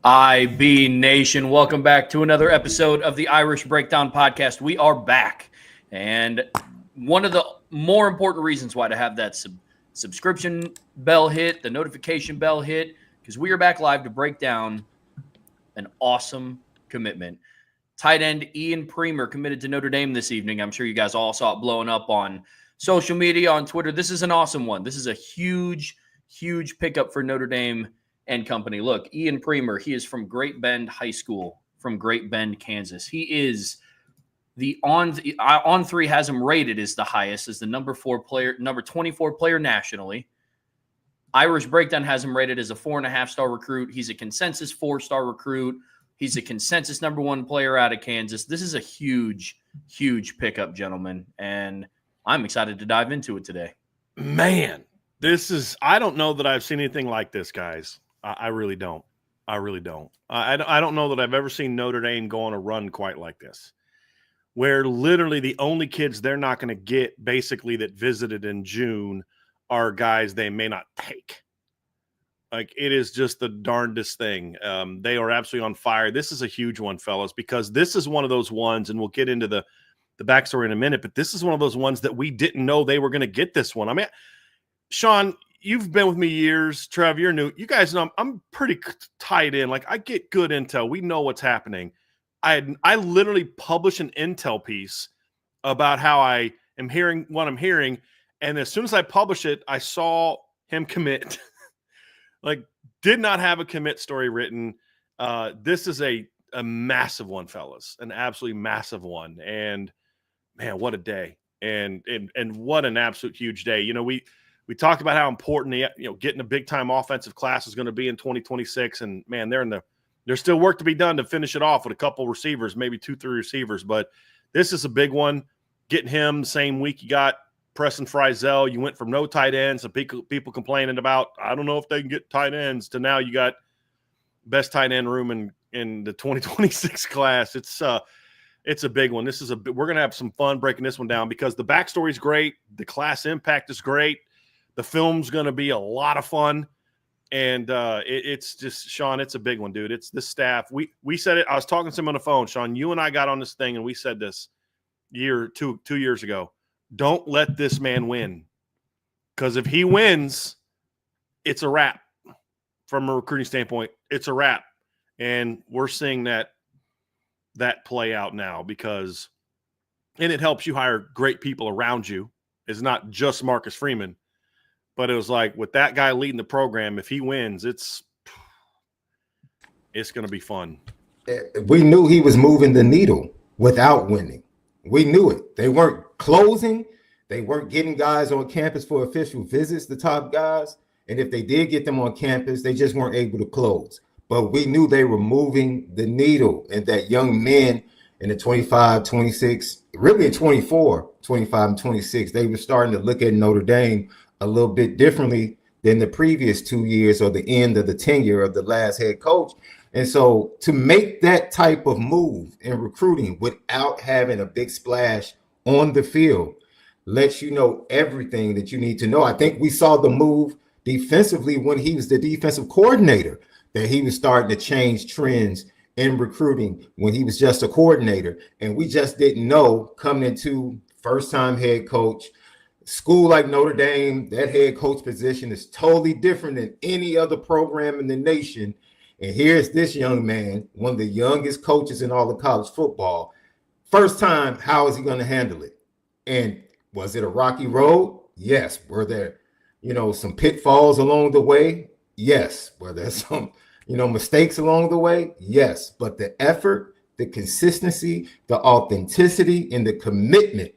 IB Nation, welcome back to another episode of the Irish Breakdown Podcast. We are back, and one of the more important reasons why to have that subscription bell hit, the notification bell hit, because we are back live to break down an awesome commitment. Tight end Ian Premer committed to Notre Dame this evening. I'm sure you guys all saw it blowing up on social media, on Twitter. This is an awesome one. This is a huge, huge pickup for Notre Dame and company. Look, Ian Premer, he is from Great Bend High School, from Great Bend, Kansas. He is the on three has him rated as the highest, as the number 24 player nationally. Irish Breakdown has him rated as a 4.5-star recruit. He's a consensus 4-star recruit. He's a consensus number 1 player out of Kansas. This is a huge, huge pickup, gentlemen, and I'm excited to dive into it today. Man, I don't know that I've seen anything like this, guys. I really don't. I don't know that I've ever seen Notre Dame go on a run quite like this, where literally the only kids they're not going to get basically that visited in June are guys they may not take. Like, it is just the darndest thing. They are absolutely on fire. This is a huge one, fellas, because this is one of those ones, and we'll get into the backstory in a minute, but this is one of those ones that we didn't know they were going to get this one. I mean, Sean, you've been with me years. Trev, you're new. You guys know I'm pretty tied in. Like, I get good intel. We know what's happening. I literally published an intel piece about how I am hearing what I'm hearing, and as soon as I publish it, I saw him commit. Like, did not have a commit story written. This is a massive one, fellas, an absolutely massive one. And man, what a day, and what an absolute huge day. You know, we talked about how important getting a big time offensive class is going to be in 2026, and man, there's still work to be done to finish it off with a couple receivers, maybe 2-3 receivers, but this is a big one. Getting him the same week you got Preston Frizzell. You went from no tight ends to people complaining about, I don't know if they can get tight ends, to now you got best tight end room in the 2026 class. It's a big one. We're going to have some fun breaking this one down because the backstory is great. The class impact is great. The film's going to be a lot of fun. And it's just, Sean, it's a big one, dude. It's the staff. We said it. I was talking to him on the phone. Sean, you and I got on this thing, and we said this two years ago. Don't let this man win, because if he wins, it's a wrap. From a recruiting standpoint, it's a wrap. And we're seeing that play out now because – and it helps you hire great people around you. It's not just Marcus Freeman. But it was like, with that guy leading the program, if he wins, it's going to be fun. We knew he was moving the needle without winning. We knew it. They weren't closing. They weren't getting guys on campus for official visits, the top guys. And if they did get them on campus, they just weren't able to close. But we knew they were moving the needle, and that young men in the 25, 26, really in 24, 25, and 26, they were starting to look at Notre Dame a little bit differently than the previous 2 years or the end of the tenure of the last head coach. And so to make that type of move in recruiting without having a big splash on the field lets you know everything that you need to know. I think we saw the move defensively when he was the defensive coordinator, that he was starting to change trends in recruiting when he was just a coordinator. And we just didn't know coming into first-time head coach. School like Notre Dame, that head coach position is totally different than any other program in the nation. And here's this young man, one of the youngest coaches in all of college football. First time, how is he going to handle it? And was it a rocky road? Yes. Were there, some pitfalls along the way? Yes. Were there some, mistakes along the way? Yes. But the effort, the consistency, the authenticity, and the commitment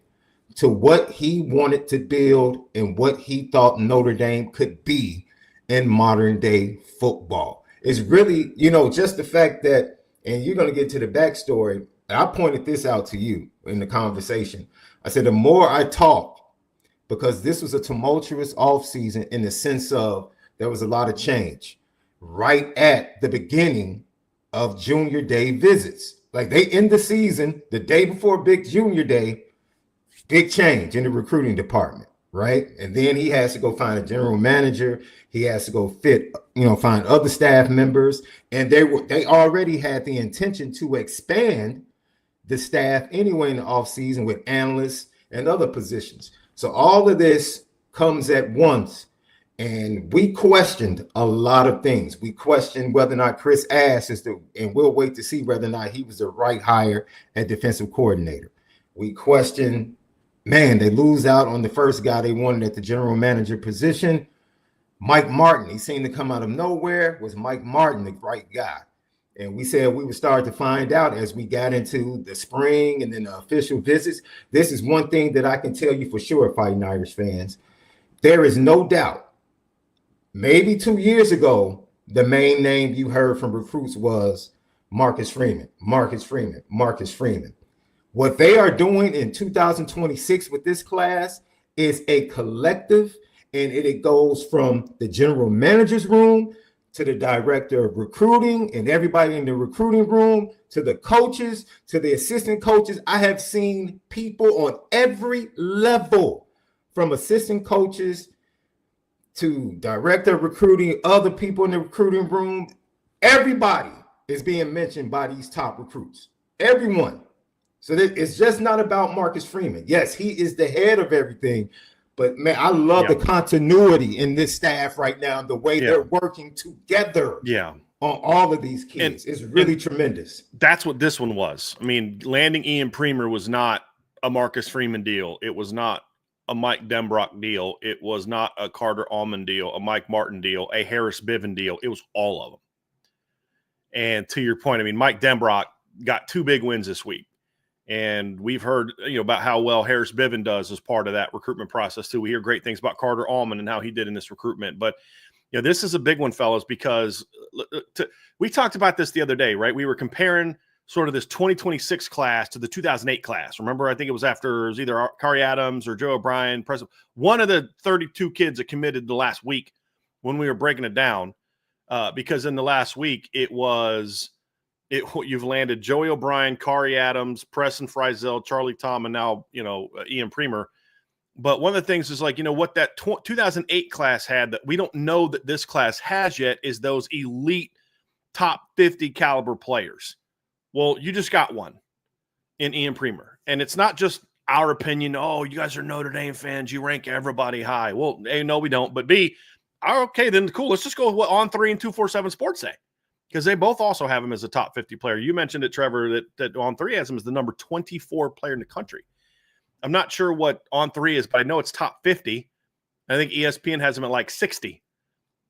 to what he wanted to build and what he thought Notre Dame could be in modern day football. It's really, just the fact that, and you're going to get to the backstory. I pointed this out to you in the conversation. I said, the more I talk, because this was a tumultuous offseason in the sense of there was a lot of change right at the beginning of junior day visits. Like, they end the season the day before big junior day. Big change in the recruiting department. right? And then he has to go find a general manager. He has to go find other staff members. And they already had the intention to expand the staff anyway in the offseason with analysts and other positions. So all of this comes at once. And we questioned a lot of things. We questioned whether or not Chris Ash and we'll wait to see whether or not he was the right hire at defensive coordinator. We questioned, man, they lose out on the first guy they wanted at the general manager position. Mike Martin, he seemed to come out of nowhere. Was Mike Martin the right guy? And we said we would start to find out as we got into the spring and then the official visits. This is one thing that I can tell you for sure, Fighting Irish fans. There is no doubt. Maybe 2 years ago, the main name you heard from recruits was Marcus Freeman. What they are doing in 2026 with this class is a collective, and it goes from the general manager's room to the director of recruiting and everybody in the recruiting room, to the coaches, to the assistant coaches. I have seen people on every level, from assistant coaches to director of recruiting, other people in the recruiting room. Everybody is being mentioned by these top recruits. Everyone. So it's just not about Marcus Freeman. Yes, he is the head of everything. But, man, I love the continuity in this staff right now, the way they're working together on all of these kids. It's really tremendous. That's what this one was. I mean, landing Ian Premer was not a Marcus Freeman deal. It was not a Mike Denbrock deal. It was not a Carter Allman deal, a Mike Martin deal, a Harris Biven deal. It was all of them. And to your point, I mean, Mike Denbrock got 2 big wins this week. And we've heard, about how well Harris Biven does as part of that recruitment process too. We hear great things about Carter Allman and how he did in this recruitment. But, this is a big one, fellas, because we talked about this the other day, right? We were comparing sort of this 2026 class to the 2008 class. Remember, I think it was either Kari Adams or Joe O'Brien, one of the 32 kids that committed the last week when we were breaking it down, because in the last week you've landed Joey O'Brien, Kari Adams, Preston Frizel, Charlie Tom, and now, Ian Premer. But one of the things is what that 2008 class had that we don't know that this class has yet is those elite top 50 caliber players. Well, you just got one in Ian Premer. And it's not just our opinion. Oh, you guys are Notre Dame fans. You rank everybody high. Well, A, no, we don't. But B, okay, then cool. Let's just go with what On3 and 247 Sports say. Because they both also have him as a top 50 player. You mentioned it, Trevor, that On3 has him as the number 24 player in the country. I'm not sure what On3 is, but I know it's top 50. I think ESPN has him at like 60.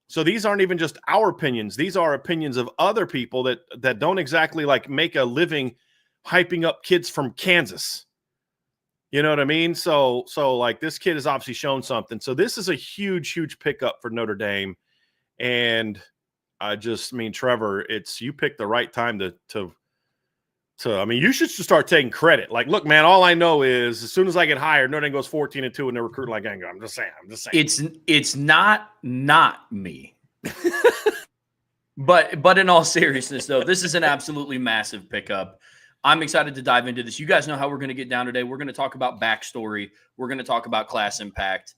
So these aren't even just our opinions. These are opinions of other people that don't exactly make a living hyping up kids from Kansas. You know what I mean? So this kid has obviously shown something. So this is a huge, huge pickup for Notre Dame. And Trevor, you picked the right time to you should just start taking credit. Look, man, all I know is as soon as I get hired, Notre Dame goes 14-2 and they're recruiting like gang. I'm just saying. It's not me. But in all seriousness, though, this is an absolutely massive pickup. I'm excited to dive into this. You guys know how we're going to get down today. We're going to talk about backstory. We're going to talk about class impact.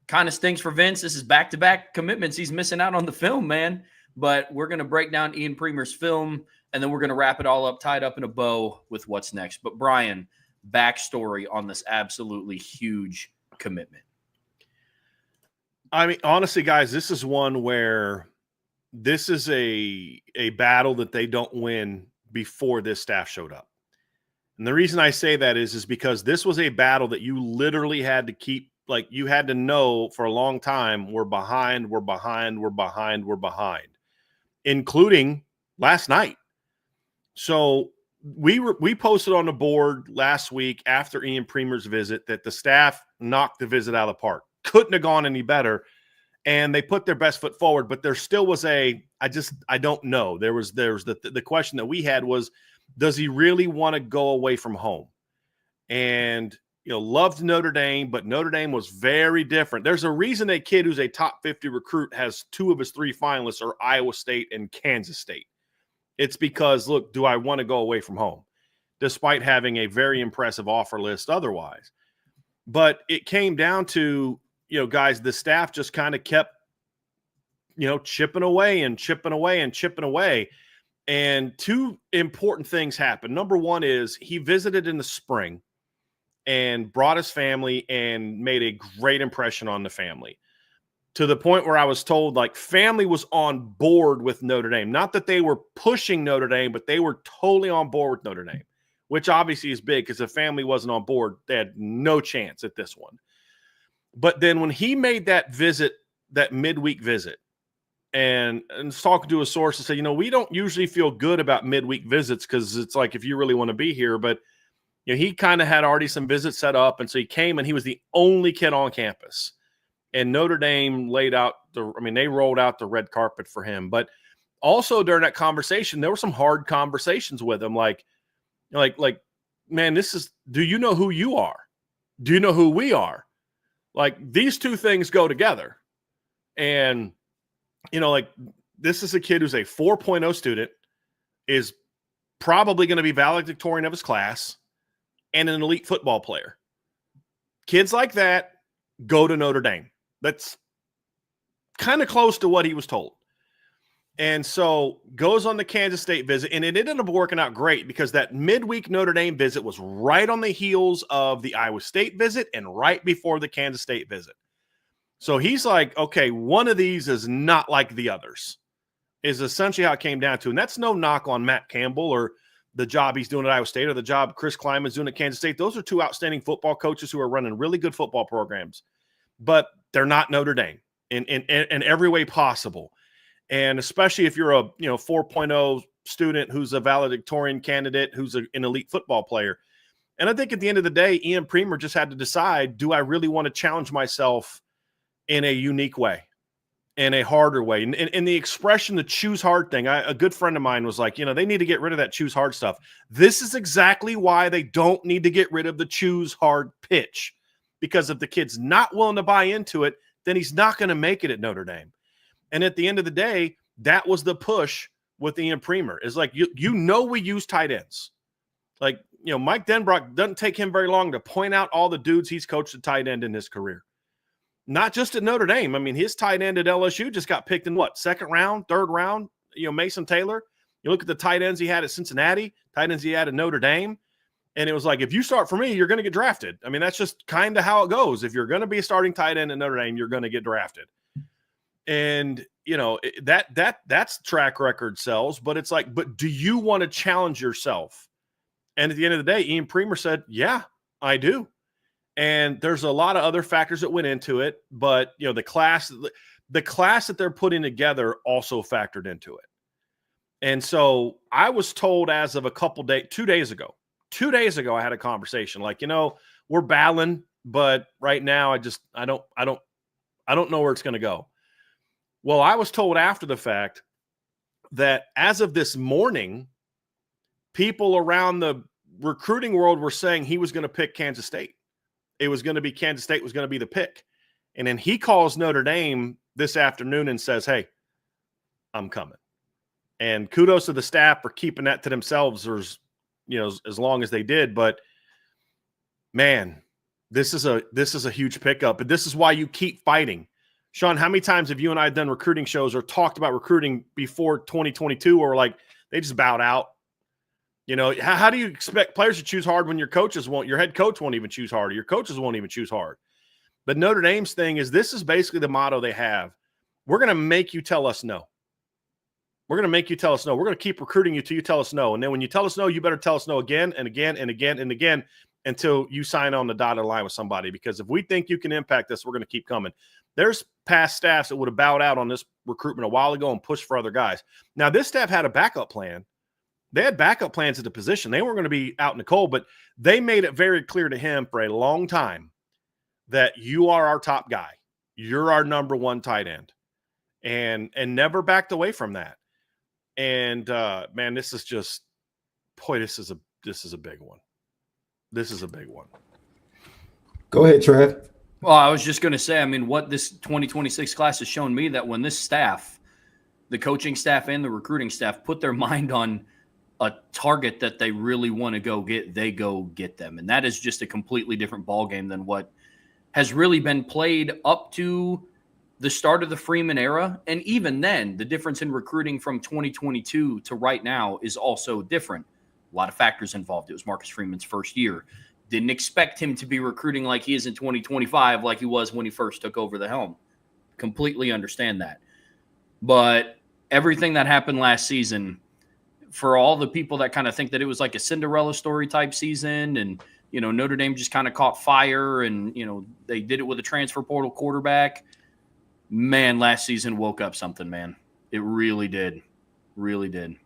Kind of stinks for Vince. This is back-to-back commitments. He's missing out on the film, man. But we're going to break down Ian Premer's film, and then we're going to wrap it all up, tied up in a bow with what's next. But, Brian, backstory on this absolutely huge commitment. I mean, honestly, guys, this is one where this is a battle that they don't win before this staff showed up. And the reason I say that is because this was a battle that you literally had to keep. You had to know for a long time, we're behind, including last night. So we posted on the board last week after Ian Premer's visit that the staff knocked the visit out of the park. Couldn't have gone any better. And they put their best foot forward, but there still was I don't know. There was the question that we had was, does he really want to go away from home? And loved Notre Dame, but Notre Dame was very different. There's a reason a kid who's a top 50 recruit has 2 of his 3 finalists are Iowa State and Kansas State. It's because, look, do I want to go away from home? Despite having a very impressive offer list otherwise. But it came down to, guys, the staff just kind of kept, chipping away and chipping away and chipping away. And two important things happened. Number one is he visited in the spring and brought his family and made a great impression on the family, to the point where I was told, like, family was on board with Notre Dame. Not that they were pushing Notre Dame, but they were totally on board with Notre Dame, which obviously is big, because if family wasn't on board, they had no chance at this one. But then when he made that visit, that midweek visit, and talking to a source and said, we don't usually feel good about midweek visits, because it's like, if you really want to be here, but he kind of had already some visits set up. And so he came, and he was the only kid on campus. And Notre Dame they rolled out the red carpet for him. But also during that conversation, there were some hard conversations with him. Like, man, do you know who you are? Do you know who we are? Like, these two things go together. And, this is a kid who's a 4.0 student, is probably going to be valedictorian of his class, and an elite football player. Kids like that go to Notre Dame. That's kind of close to what he was told. And so goes on the Kansas State visit, and it ended up working out great, because that midweek Notre Dame visit was right on the heels of the Iowa State visit and right before the Kansas State visit. So he's like, okay, one of these is not like the others, is essentially how it came down to. And that's no knock on Matt Campbell or the job he's doing at Iowa State or the job Chris Klieman's doing at Kansas State. Those are two outstanding football coaches who are running really good football programs, but they're not Notre Dame in every way possible. And especially if you're a 4.0 student who's a valedictorian candidate, who's an elite football player. And I think at the end of the day, Ian Premer just had to decide, do I really want to challenge myself in a unique way, in a harder way? And the expression, the choose hard thing, a good friend of mine was like, they need to get rid of that choose hard stuff. This is exactly why they don't need to get rid of the choose hard pitch. Because if the kid's not willing to buy into it, then he's not going to make it at Notre Dame. And at the end of the day, that was the push with Ian Premer. Is like, we use tight ends. Like, Mike Denbrock, doesn't take him very long to point out all the dudes he's coached at tight end in his career. Not just at Notre Dame. I mean, his tight end at LSU just got picked in second round, third round, Mason Taylor. You look at the tight ends he had at Cincinnati, tight ends he had at Notre Dame. And it was like, if you start for me, you're going to get drafted. I mean, that's just kind of how it goes. If you're going to be a starting tight end at Notre Dame, you're going to get drafted. And, that's track record sells, but it's like, but do you want to challenge yourself? And at the end of the day, Ian Premer said, yeah, I do. And there's a lot of other factors that went into it, but the class that they're putting together also factored into it. And so I was told, as of 2 days ago, I had a conversation like, we're battling, but right now I don't know where it's going to go. Well, I was told after the fact that as of this morning, people around the recruiting world were saying he was going to pick Kansas State. It was going to be Kansas State was going to be the pick. And then he calls Notre Dame this afternoon and says, hey, I'm coming. And kudos to the staff for keeping that to themselves as long as they did. But man, this is a huge pickup. And this is why you keep fighting. Sean, how many times have you and I done recruiting shows or talked about recruiting before 2022 or like they just bowed out? How do you expect players to choose hard when your head coach won't even choose hard, or your coaches won't even choose hard? But Notre Dame's thing is, this is basically the motto they have. We're going to make you tell us no. We're going to make you tell us no. We're going to keep recruiting you till you tell us no. And then when you tell us no, you better tell us no again and again and again and again until you sign on the dotted line with somebody. Because if we think you can impact this, we're going to keep coming. There's past staffs that would have bowed out on this recruitment a while ago and pushed for other guys. Now, this staff had a backup plan. They had backup plans at the position. They weren't going to be out in the cold, but they made it very clear to him for a long time that you are our top guy. You're our number one tight end, and never backed away from that. And man, this is just, this is a big one. This is a big one. Go ahead, Trev. Well, I was just going to say, what this 2026 class has shown me, that when this staff, the coaching staff and the recruiting staff, put their mind on a target that they really want to go get, they go get them. And that is just a completely different ballgame than what has really been played up to the start of the Freeman era. And even then, the difference in recruiting from 2022 to right now is also different. A lot of factors involved. It was Marcus Freeman's first year. Didn't expect him to be recruiting like he is in 2025, like he was when he first took over the helm. Completely understand that. But everything that happened last season, for all the people that kind of think that it was like a Cinderella story type season and, Notre Dame just kind of caught fire and, they did it with a transfer portal quarterback. Man, last season woke up something, man. It really did. Really did.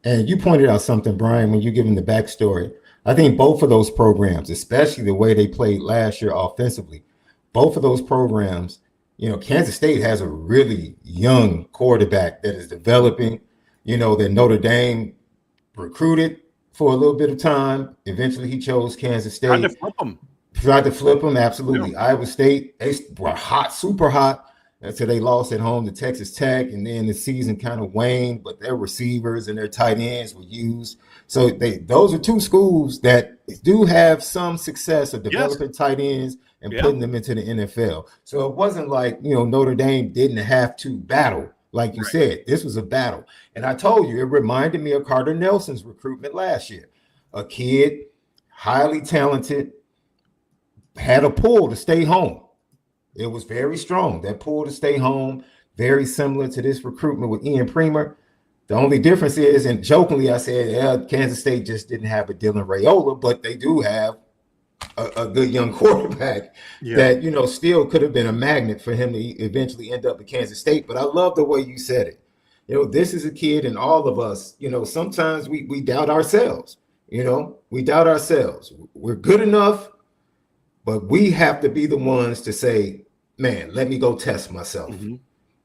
And you pointed out something, Brian, when you give him the backstory. I think both of those programs, especially the way they played last year offensively, both of those programs, Kansas State has a really young quarterback that is developing, that Notre Dame recruited for a little bit of time. Eventually he chose Kansas State. Tried to flip them, absolutely. Yeah. Iowa State, they were hot, super hot. So they lost at home to Texas Tech, and then the season kind of waned, but their receivers and their tight ends were used. So those are two schools that do have some success of developing tight ends and putting them into the NFL. So it wasn't like, Notre Dame didn't have to battle. Like you said, this was a battle. And I told you, it reminded me of Carter Nelson's recruitment last year. A kid, highly talented, had a pull to stay home. It was very strong. That pull to stay home, very similar to this recruitment with Ian Premer. The only difference is, and jokingly I said, Kansas State just didn't have a Dylan Raiola, but they do have a good young quarterback that, still could have been a magnet for him to eventually end up at Kansas State. But I love the way you said it. This is a kid, and all of us, sometimes we doubt ourselves. We doubt ourselves. We're good enough. But we have to be the ones to say, man, let me go test myself. Mm-hmm.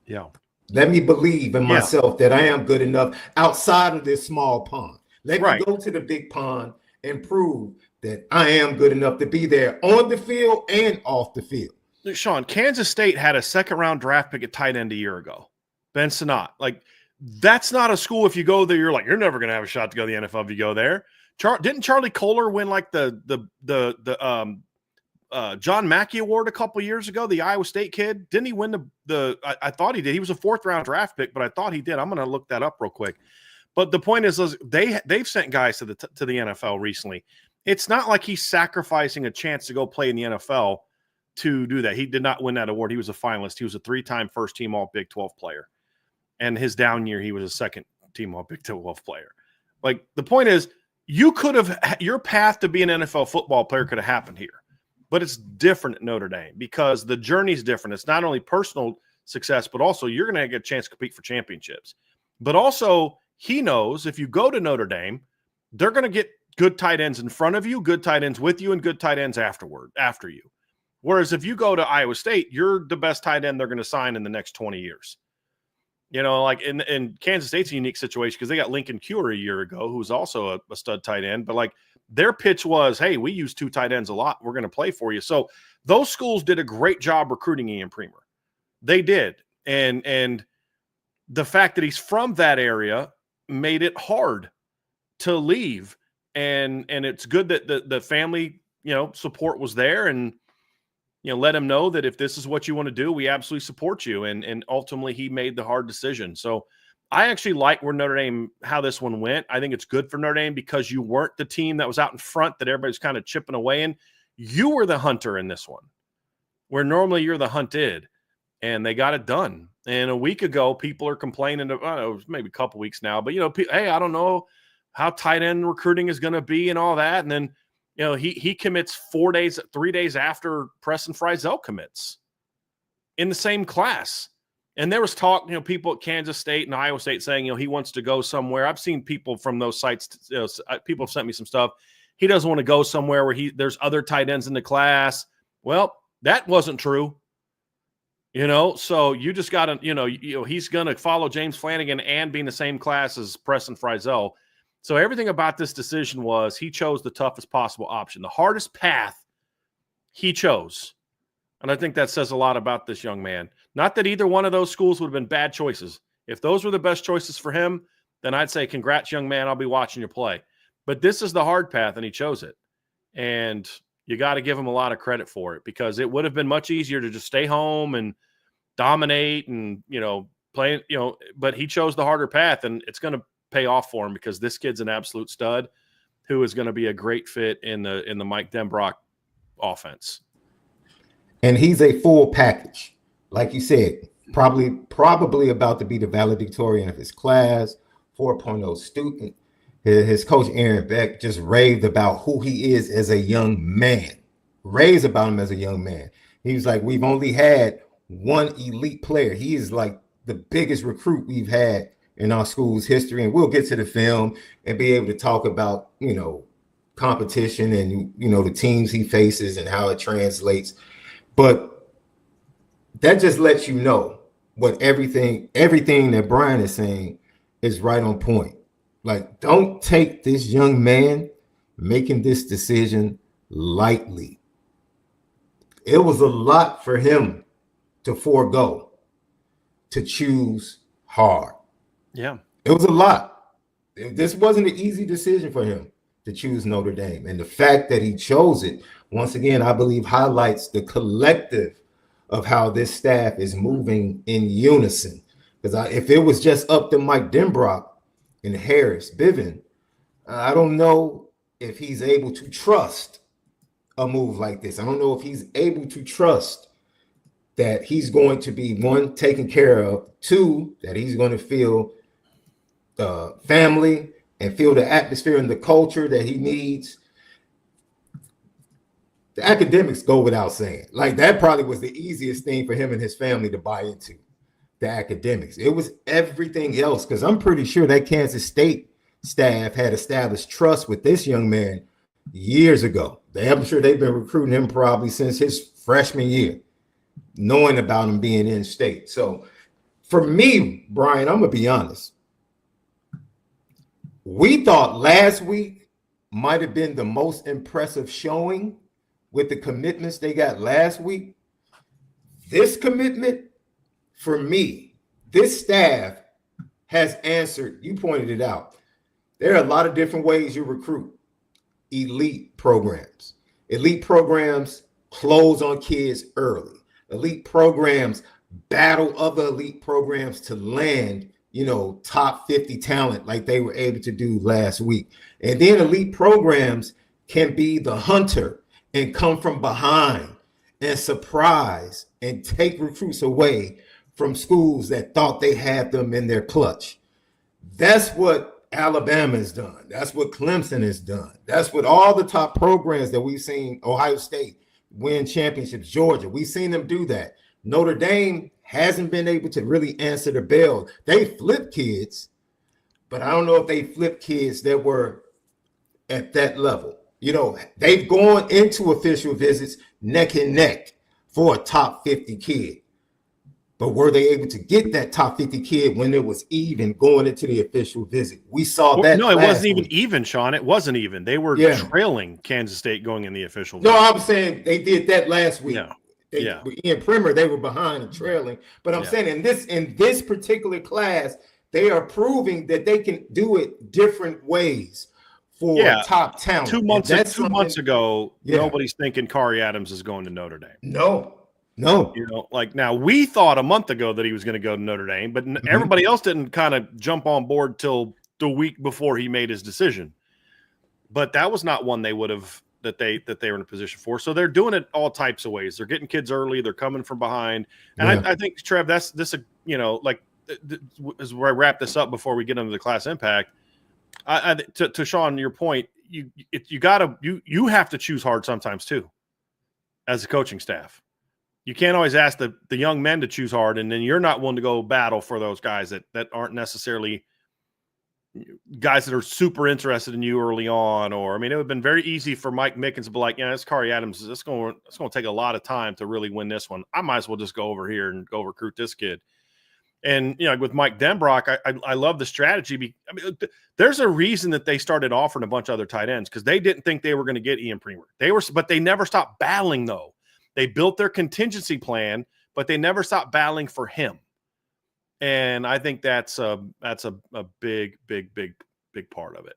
Yeah. Let me believe in myself that I am good enough outside of this small pond. Let me go to the big pond and prove that I am good enough to be there on the field and off the field. Sean, Kansas State had a second-round draft pick at tight end a year ago. Ben Sinnott. Like, that's not a school, if you go there, you're like, you're never going to have a shot to go to the NFL if you go there. Didn't Charlie Kohler win like the John Mackey Award a couple years ago, the Iowa State kid? Didn't he win I thought he did. He was a fourth-round draft pick, but I thought he did. I'm going to look that up real quick. But the point is they've sent guys to the NFL recently. It's not like he's sacrificing a chance to go play in the NFL to do that. He did not win that award. He was a finalist. He was a 3-time first-team All-Big 12 player. And his down year, he was a second-team All-Big 12 player. Like, the point is, your path to be an NFL football player could have happened here. But it's different at Notre Dame because the journey's different. It's not only personal success, but also you're going to get a chance to compete for championships. But also, he knows if you go to Notre Dame, they're going to get good tight ends in front of you, good tight ends with you, and good tight ends after you. Whereas if you go to Iowa State, you're the best tight end they're going to sign in the next 20 years. Like in Kansas State's a unique situation because they got Lincoln Cure a year ago, who was also a stud tight end. But like, their pitch was, hey, we use 2 tight ends a lot. We're going to play for you. So those schools did a great job recruiting Ian Premer. They did. And the fact that he's from that area made it hard to leave. And it's good that the family, support was there and, let him know that if this is what you want to do, we absolutely support you. And ultimately he made the hard decision. So I actually like where Notre Dame, how this one went. I think it's good for Notre Dame because you weren't the team that was out in front that everybody's kind of chipping away in. You were the hunter in this one, where normally you're the hunted, and they got it done. And a week ago, people are complaining, maybe a couple weeks now, but, hey, I don't know how tight end recruiting is going to be and all that. And then, he commits 3 days after Preston Frizzell commits in the same class. And there was talk, people at Kansas State and Iowa State saying, he wants to go somewhere. I've seen people from those sites, people have sent me some stuff. He doesn't want to go somewhere where there's other tight ends in the class. Well, that wasn't true. So you just got to, he's going to follow James Flanagan and be in the same class as Preston Frizzell. So everything about this decision was he chose the toughest possible option, the hardest path he chose. And I think that says a lot about this young man. Not that either one of those schools would have been bad choices. If those were the best choices for him, then I'd say, congrats, young man. I'll be watching you play. But this is the hard path, and he chose it. And You got to give him a lot of credit for it, because it would have been much easier to just stay home and dominate and, play, but he chose the harder path, and it's going to pay off for him, because this kid's an absolute stud who is going to be a great fit in the Mike Denbrock offense. And he's a full package. Like you said, probably about to be the valedictorian of his class, 4.0 student. His coach, Aaron Beck, just raved about who he is as a young man. Raves about him as a young man. He was like, we've only had one elite player. He is like the biggest recruit we've had in our school's history. And we'll get to the film and be able to talk about, competition and, the teams he faces and how it translates. But that just lets you know what everything that Brian is saying is right on point. Like, don't take this young man making this decision lightly. It was a lot for him to forego, to choose hard. Yeah. It was a lot. This wasn't an easy decision for him to choose Notre Dame. And the fact that he chose it, once again, I believe highlights the collective of how this staff is moving in unison. Because if it was just up to Mike Denbrock and Harris Bivin, I don't know if he's able to trust a move like this. I don't know if he's able to trust that he's going to be, one, taken care of, two, that he's going to feel family and feel the atmosphere and the culture that he needs. The academics go without saying. Like, that probably was the easiest thing for him and his family to buy into, the academics. It was everything else, because I'm pretty sure that Kansas State staff had established trust with this young man years ago. I'm sure they've been recruiting him probably since his freshman year, knowing about him being in state. So for me, Brian, I'm going to be honest. We thought last week might have been the most impressive showing with the commitments they got last week. This commitment, for me, this staff has answered. You pointed it out. There are a lot of different ways you recruit elite programs. Elite programs close on kids early. Elite programs battle other elite programs to land, top 50 talent like they were able to do last week. And then elite programs can be the hunter and come from behind and surprise and take recruits away from schools that thought they had them in their clutch. That's what Alabama has done. That's what Clemson has done. That's what all the top programs that we've seen, Ohio State win championships, Georgia, we've seen them do that. Notre Dame hasn't been able to really answer the bell. They flip kids, but I don't know if they flip kids that were at that level. They've gone into official visits neck and neck for a top 50 kid. But were they able to get that top 50 kid when it was even going into the official visit? We saw that. No, it wasn't even even, Sean. It wasn't even. They were trailing Kansas State going in the official visit. No, I'm saying they did that last week. No. With Ian Premer, they were behind and trailing. But I'm saying in this particular class, they are proving that they can do it different ways for top talent. 2 months ago, nobody's thinking Kari Adams is going to Notre Dame. No. Now we thought a month ago that he was going to go to Notre Dame, but everybody else didn't kind of jump on board till the week before he made his decision. But that was not one they would have that they were in a position for. So they're doing it all types of ways. They're getting kids early. They're coming from behind. And I think, Trev, that's this. As I wrap this up before we get into the class impact, to Sean, your point, you have to choose hard sometimes too, as a coaching staff. You can't always ask the young men to choose hard, and then you're not willing to go battle for those guys that aren't necessarily guys that are super interested in you early on. Or, it would have been very easy for Mike Mickens to be like, it's Kari Adams. It's going to take a lot of time to really win this one. I might as well just go over here and go recruit this kid. And, with Mike Denbrock, I love the strategy. There's a reason that they started offering a bunch of other tight ends, because they didn't think they were going to get Ian Premer. But they never stopped battling, though. They built their contingency plan, but they never stopped battling for him. And I think that's a big, big, big, big part of it.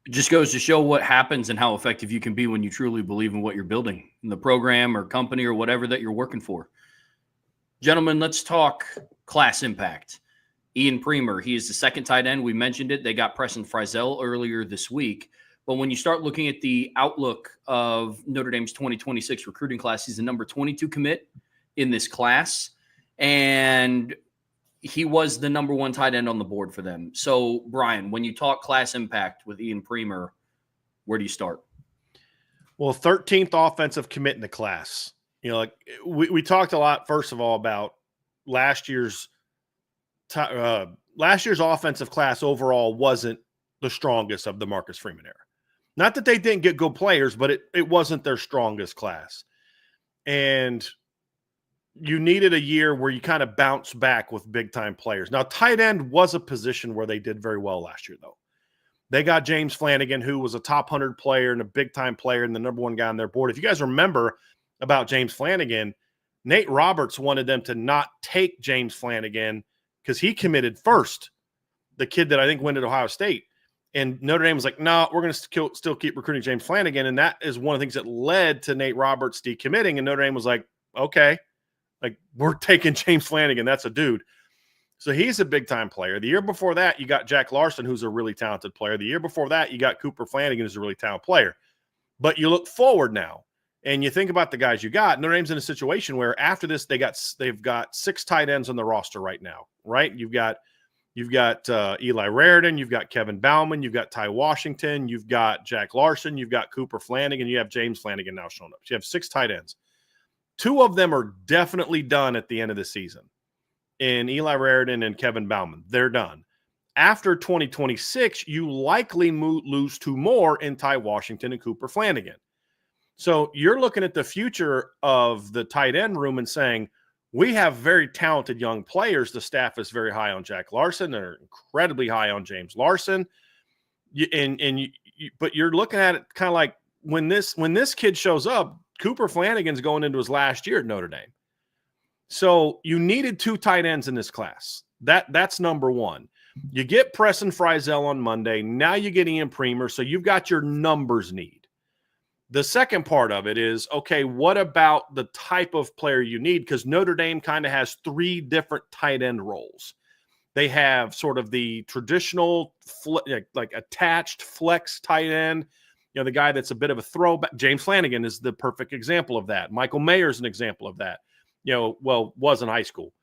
It just goes to show what happens and how effective you can be when you truly believe in what you're building, in the program or company or whatever that you're working for. Gentlemen, let's talk class impact. Ian Premer, he is the second tight end. We mentioned it. They got Preston Frizzell earlier this week. But when you start looking at the outlook of Notre Dame's 2026 recruiting class, he's the number 22 commit in this class. And he was the number one tight end on the board for them. So, Brian, when you talk class impact with Ian Premer, where do you start? Well, 13th offensive commit in the class. You know, like we talked a lot, first of all, about last year's offensive class overall wasn't the strongest of the Marcus Freeman era. Not that they didn't get good players, but it wasn't their strongest class. And you needed a year where you kind of bounce back with big-time players. Now, tight end was a position where they did very well last year, though. They got James Flanagan, who was a top 100 player and a big-time player and the number one guy on their board. If you guys remember about James Flanagan, Nate Roberts wanted them to not take James Flanagan because he committed first, the kid that I think went to Ohio State. And Notre Dame was like, no, we're going to still keep recruiting James Flanagan. And that is one of the things that led to Nate Roberts decommitting. And Notre Dame was like, okay, like we're taking James Flanagan. That's a dude. So he's a big-time player. The year before that, you got Jack Larson, who's a really talented player. The year before that, you got Cooper Flanagan, who's a really talented player. But you look forward now, and you think about the guys you got. Notre Dame's in a situation where after this, they've got 6 tight ends on the roster right now, right? You've got Eli Raridan, you've got Kevin Bauman, you've got Ty Washington, you've got Jack Larson, you've got Cooper Flanagan, you have James Flanagan now showing up. So you have 6 tight ends. 2 of them are definitely done at the end of the season. In Eli Raridan and Kevin Bauman, they're done. After 2026, you likely lose 2 more in Ty Washington and Cooper Flanagan. So you're looking at the future of the tight end room and saying, we have very talented young players. The staff is very high on Jack Larson. They're incredibly high on James Larson. But you're looking at it kind of like when this kid shows up, Cooper Flanagan's going into his last year at Notre Dame. So you needed 2 tight ends in this class. That's number one. You get Preston Frizzell on Monday. Now you get Ian Premer. So you've got your numbers need. The second part of it is, okay, what about the type of player you need? Because Notre Dame kind of has 3 different tight end roles. They have sort of the traditional, like attached flex tight end, you know, the guy that's a bit of a throwback. James Flanagan is the perfect example of that. Michael Mayer is an example of that. You know, well, was in high school.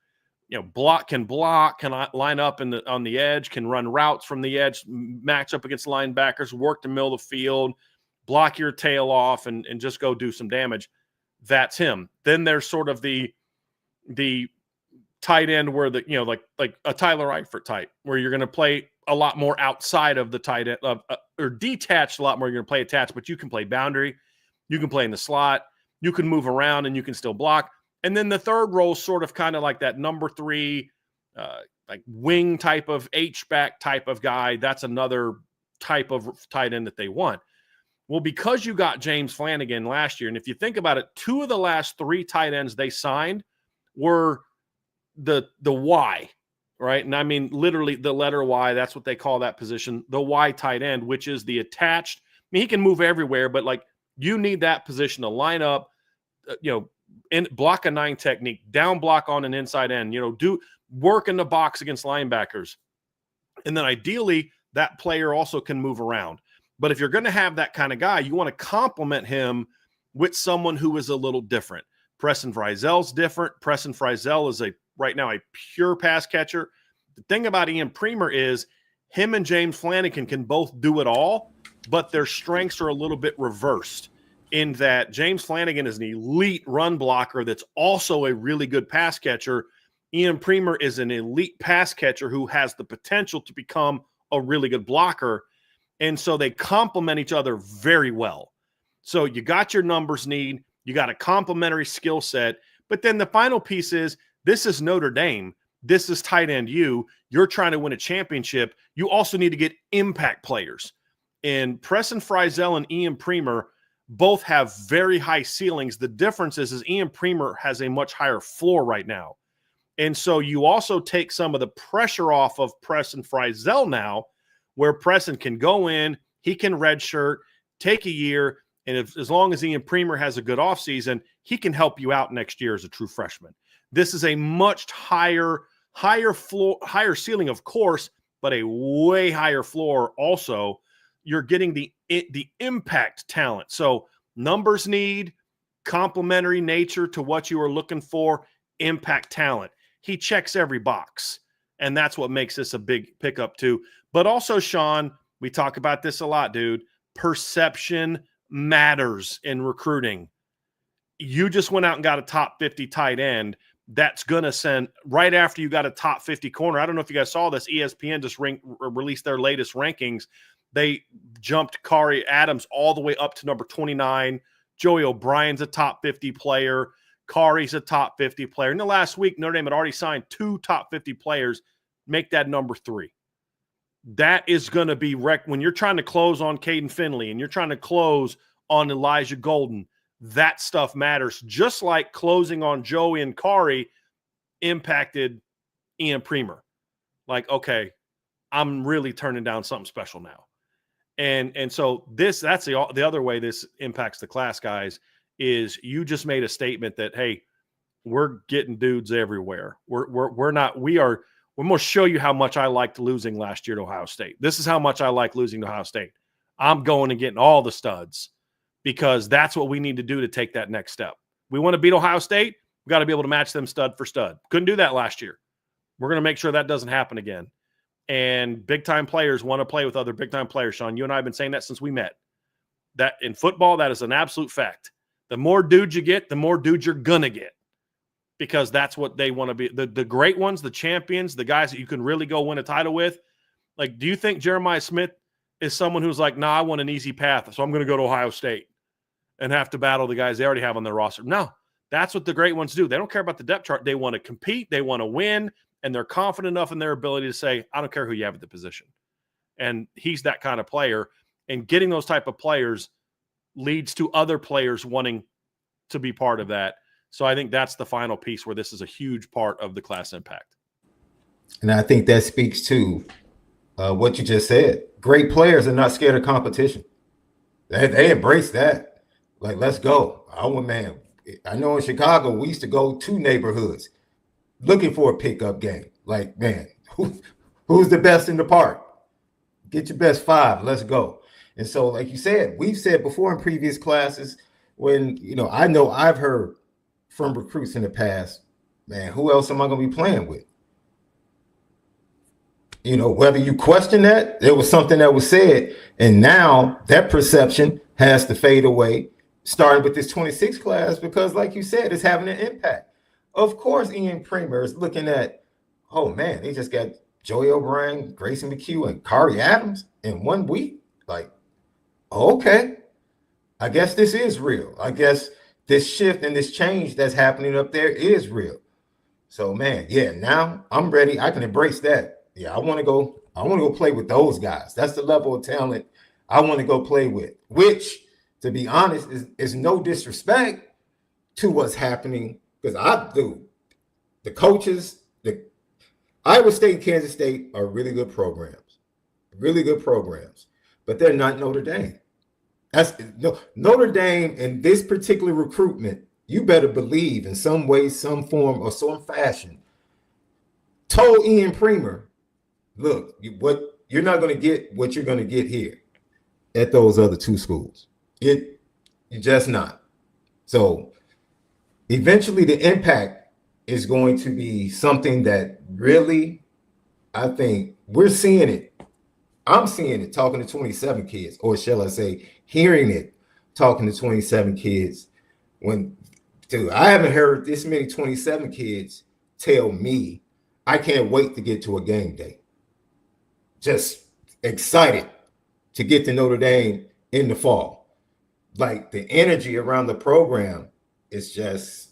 You know, can line up on the edge, can run routes from the edge, match up against linebackers, work the middle of the field, block your tail off and just go do some damage. That's him. Then there's sort of the tight end where like a Tyler Eifert type, where you're going to play a lot more outside of the tight end or detached a lot more. You're going to play attached, but you can play boundary. You can play in the slot. You can move around and you can still block. And then the third role is sort of kind of like that number 3, like wing type of H-back type of guy. That's another type of tight end that they want. Well, because you got James Flanagan last year, and if you think about it, 2 of the last 3 tight ends they signed were the Y, right? And I mean, literally the letter Y, that's what they call that position, the Y tight end, which is the attached. I mean, he can move everywhere, but like you need that position to line up, in block a 9 technique, down block on an inside end, do work in the box against linebackers. And then ideally that player also can move around. But if you're going to have that kind of guy, you want to complement him with someone who is a little different. Preston Frizzell's different. Preston Frizzell is right now a pure pass catcher. The thing about Ian Premer is him and James Flanagan can both do it all, but their strengths are a little bit reversed in that James Flanagan is an elite run blocker that's also a really good pass catcher. Ian Premer is an elite pass catcher who has the potential to become a really good blocker. And so they complement each other very well. So you got your numbers need, you got a complementary skill set, but then the final piece is this is Notre Dame. This is tight end you. You're trying to win a championship. You also need to get impact players. And Preston Frizzell and Ian Premer both have very high ceilings. The difference is Ian Premer has a much higher floor right now. And so you also take some of the pressure off of Preston Frizzell now, where Preston can go in, He can redshirt, take a year, and as long as Ian Premer has a good offseason, he can help you out next year as a true freshman. This is a much higher floor, higher ceiling, of course, but a way higher floor also. You're getting the impact talent. So numbers need, complementary nature to what you are looking for, impact talent. He checks every box, and that's what makes this a big pickup too. But also, Sean, we talk about this a lot, dude. Perception matters in recruiting. You just went out and got a top 50 tight end. That's going to send right after you got a top 50 corner. I don't know if you guys saw this. ESPN just released their latest rankings. They jumped Kari Adams all the way up to number 29. Joey O'Brien's a top 50 player. Kari's a top 50 player. In the last week, Notre Dame had already signed 2 top 50 players. Make that number 3. That is going to be when you're trying to close on Caden Finley and you're trying to close on Elijah Golden. That stuff matters, just like closing on Joey and Kari impacted Ian Premer. Like, okay, I'm really turning down something special now. And so that's the other way this impacts the class, guys, is you just made a statement that, hey, we're getting dudes everywhere. We're going to show you how much I liked losing last year to Ohio State. This is how much I like losing to Ohio State. I'm going and getting all the studs, because that's what we need to do to take that next step. We want to beat Ohio State. We got to be able to match them stud for stud. Couldn't do that last year. We're going to make sure that doesn't happen again. And big-time players want to play with other big-time players, Sean. You and I have been saying that since we met. That in football, that is an absolute fact. The more dudes you get, the more dudes you're going to get, because that's what they want to be. The great ones, the champions, the guys that you can really go win a title with. Like, do you think Jeremiah Smith is someone who's like, nah, I want an easy path, so I'm going to go to Ohio State and have to battle the guys they already have on their roster? No, that's what the great ones do. They don't care about the depth chart. They want to compete. They want to win, and they're confident enough in their ability to say, I don't care who you have at the position. And he's that kind of player. And getting those type of players leads to other players wanting to be part of that. So I think that's the final piece where this is a huge part of the class impact. And I think that speaks to what you just said. Great players are not scared of competition. They embrace that. Like, let's go. I know in Chicago, we used to go to neighborhoods looking for a pickup game. Like, man, who's the best in the park? Get your best 5. Let's go. And so, like you said, we've said before in previous classes, when, I know I've heard from recruits in the past, man, who else am I going to be playing with? Whether you question that, there was something that was said, and now that perception has to fade away, starting with this 26 class, because like you said, it's having an impact. Of course, Ian Premer is looking at, oh man, they just got Joey O'Brien, Grayson McHugh, and Kari Adams in 1 week. Like, okay, I guess this is real. I guess this shift and this change that's happening up there is real. So, man, yeah, now I'm ready. I can embrace that. Yeah, I want to go play with those guys. That's the level of talent I want to go play with, which, to be honest, is no disrespect to what's happening, because the coaches, the Iowa State, Kansas State are really good programs, but they're not Notre Dame. Notre Dame in this particular recruitment, you better believe in some way, some form, or some fashion, told Ian Premer, look, you're not going to get what you're going to get here at those other 2 schools. You're just not. So eventually the impact is going to be something that really, I think we're seeing it. I'm seeing it talking to 27 kids, or shall I say, hearing it talking to 27 kids. Dude, I haven't heard this many 27 kids tell me, I can't wait to get to a game day. Just excited to get to Notre Dame in the fall. Like, the energy around the program is just,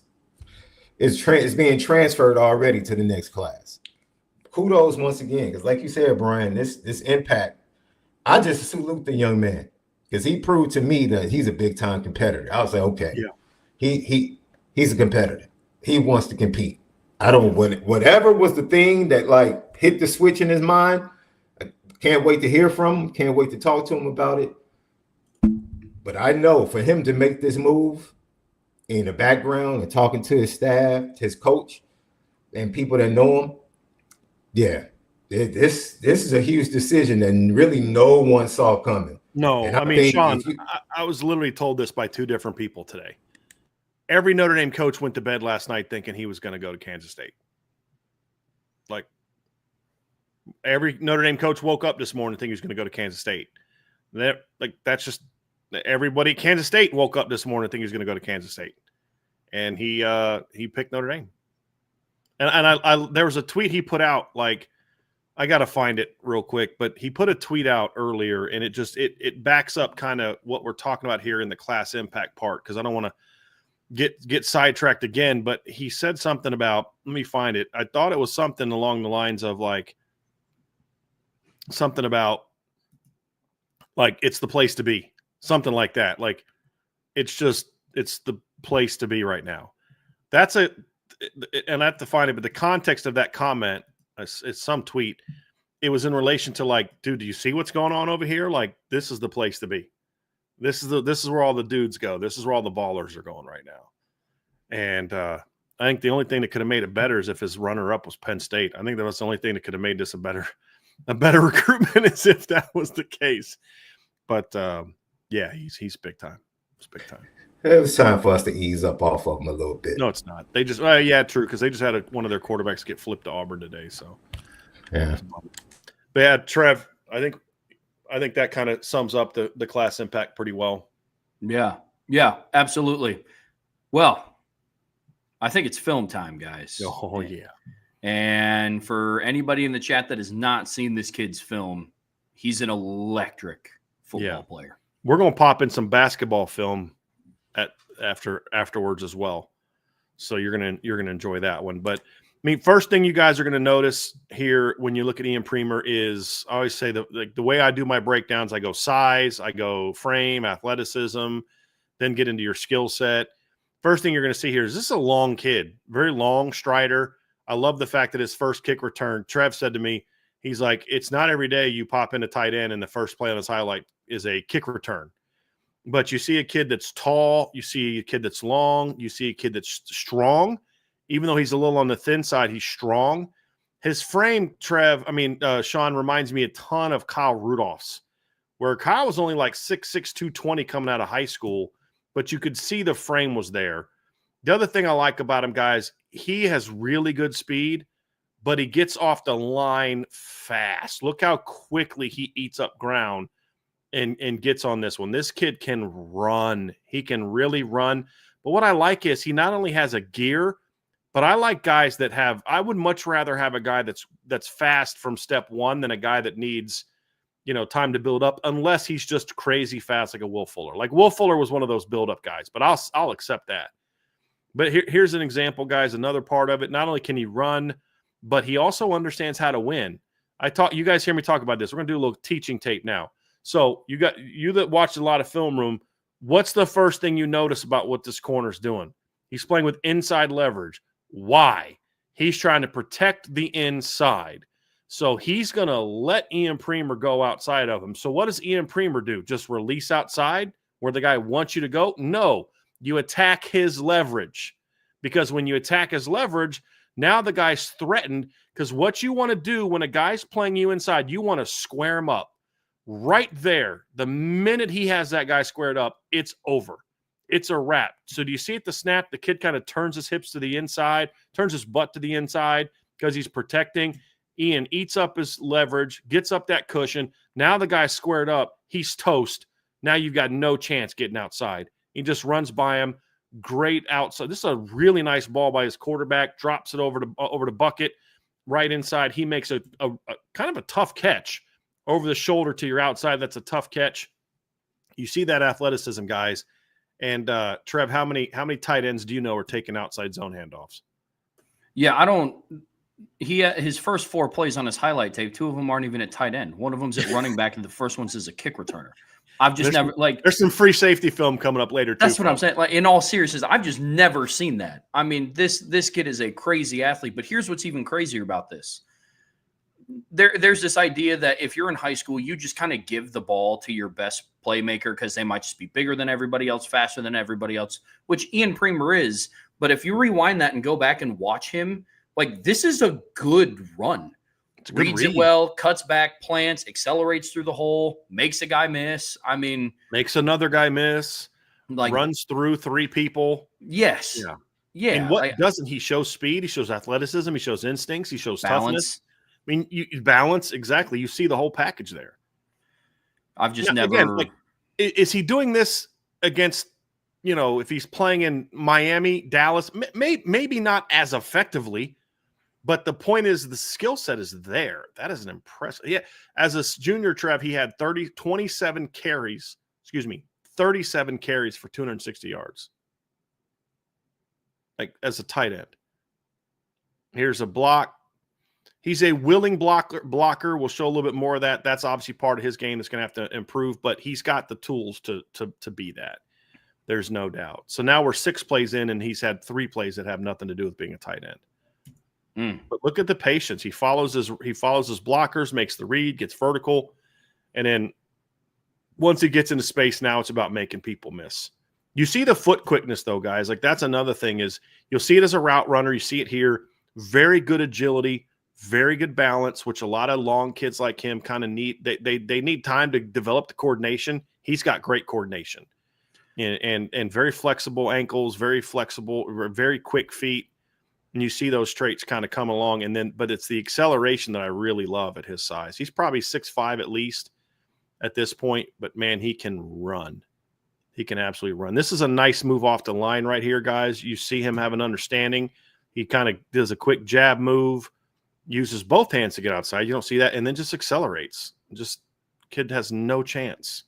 it's being transferred already to the next class. Kudos once again, because like you said, Brian, this impact, I just salute the young man, because he proved to me that he's a big time competitor. I was like, okay, yeah, he's a competitor. He wants to compete. I don't, whatever was the thing that like hit the switch in his mind, Can't wait to hear from him. Can't wait to talk to him about it. But I know for him to make this move in the background and talking to his staff, his coach, and people that know him, yeah, this is a huge decision that really no one saw coming. No, And I mean, Sean, you, I was literally told this by two different people today. Every Notre Dame coach went to bed last night thinking he was going to go to Kansas State. Like, every Notre Dame coach woke up this morning thinking he was going to go to Kansas State. That's just everybody. Kansas State woke up this morning thinking he was going to go to Kansas State, and he picked Notre Dame. And I there was a tweet he put out, like, I got to find it real quick, but he put a tweet out earlier, and it backs up kind of what we're talking about here in the class impact part, because I don't want to get sidetracked again. But he said something about, let me find it. I thought it was something along the lines of like something about like it's the place to be, something like that. Like it's the place to be right now. And I have to find it, but the context of that comment, it's some tweet. It was in relation to like, dude, do you see what's going on over here? Like, this is the place to be. This is where all the dudes go. This is where all the ballers are going right now. And I think the only thing that could have made it better is if his runner-up was Penn State. I think that was the only thing that could have made this a better recruitment, as if that was the case. But yeah, he's big time. It's big time. it was time for us to ease up off of him a little bit. No, it's not. They just yeah, true, because they just had one of their quarterbacks get flipped to Auburn today. So yeah. But yeah, Trev, I think that kind of sums up the class impact pretty well. Yeah, absolutely. Well, I think it's film time, guys. Oh yeah. And for anybody in the chat that has not seen this kid's film, he's an electric football player. We're going to pop in some basketball film afterwards as well. So you're going to enjoy that one. But I mean, first thing you guys are going to notice here when you look at Ian Premer is, I always say the way I do my breakdowns, I go size, I go frame, athleticism, then get into your skill set. First thing you're going to see here is this is a long kid, very long strider. I love the fact that his first kick return, Trev said to me, he's like, it's not every day you pop into tight end and the first play on his highlight is a kick return. But you see a kid that's tall, you see a kid that's long, you see a kid that's strong. Even though he's a little on the thin side, he's strong. His frame, Sean, reminds me a ton of Kyle Rudolph's, where Kyle was only like 6'6", 220 coming out of high school, but you could see the frame was there. The other thing I like about him, guys, he has really good speed, but he gets off the line fast. Look how quickly he eats up ground and gets on this one. This kid can run. He can really run. But what I like is he not only has a gear, but I like guys that have – I would much rather have a guy that's fast from step one than a guy that needs, time to build up, unless he's just crazy fast like a Will Fuller. Like Will Fuller was one of those build-up guys, but I'll accept that. But here's an example, guys, another part of it. Not only can he run, but he also understands how to win. You guys hear me talk about this. We're going to do a little teaching tape now. So you that watched a lot of film room, what's the first thing you notice about what this corner's doing? He's playing with inside leverage. Why? He's trying to protect the inside. So he's going to let Ian Premer go outside of him. So what does Ian Premer do? Just release outside where the guy wants you to go? No. You attack his leverage, because when you attack his leverage, now the guy's threatened, because what you want to do when a guy's playing you inside, you want to square him up. Right there, the minute he has that guy squared up, it's over. It's a wrap. So do you see at the snap, the kid kind of turns his hips to the inside, turns his butt to the inside because he's protecting. Ian eats up his leverage, gets up that cushion. Now the guy's squared up. He's toast. Now you've got no chance getting outside. He just runs by him. Great outside. This is a really nice ball by his quarterback. Drops it over to Bucket right inside. He makes a kind of a tough catch over the shoulder to your outside. That's a tough catch. You see that athleticism, guys. And Trev, how many tight ends do you know are taking outside zone handoffs? Yeah, I don't. His first 4 plays on his highlight tape, 2 of them aren't even at tight end. One of them's at running back, and the first one's as a kick returner. There's some free safety film coming up later too. That's what I'm saying. Like, in all seriousness, I've just never seen that. I mean, this kid is a crazy athlete. But here's what's even crazier about this: there's this idea that if you're in high school, you just kind of give the ball to your best playmaker because they might just be bigger than everybody else, faster than everybody else, which Ian Premer is. But if you rewind that and go back and watch him, like, this is a good run. Reads it well, cuts back, plants, accelerates through the hole, makes a guy miss. I mean, makes another guy miss, like, runs through 3 people. Yes. Yeah. Yeah. And what doesn't he show? Speed. He shows athleticism. He shows instincts. He shows balance. toughness. I mean, you balance. Exactly. You see the whole package there. I've just never. Again, like, is he doing this against, if he's playing in Miami, Dallas, maybe not as effectively, but the point is the skill set is there. That is an impressive. Yeah. As a junior, Trev, he had 37 carries for 260 yards. Like, as a tight end. Here's a block. He's a willing blocker. We'll show a little bit more of that. That's obviously part of his game that's going to have to improve, but he's got the tools to be that. There's no doubt. So now we're 6 plays in, and he's had 3 plays that have nothing to do with being a tight end. But look at the patience. He follows his blockers, makes the read, gets vertical, and then once he gets into space, now it's about making people miss. You see the foot quickness, though, guys. Like, that's another thing is you'll see it as a route runner. You see it here. Very good agility, very good balance, which a lot of long kids like him kind of need. They need time to develop the coordination. He's got great coordination and very flexible ankles, very flexible, very quick feet. And you see those traits kind of come along. But it's the acceleration that I really love at his size. He's probably 6'5" at least at this point, but man, he can run. He can absolutely run. This is a nice move off the line right here, guys. You see him have an understanding. He kind of does a quick jab move, uses both hands to get outside. You don't see that. And then just accelerates. Kid has no chance.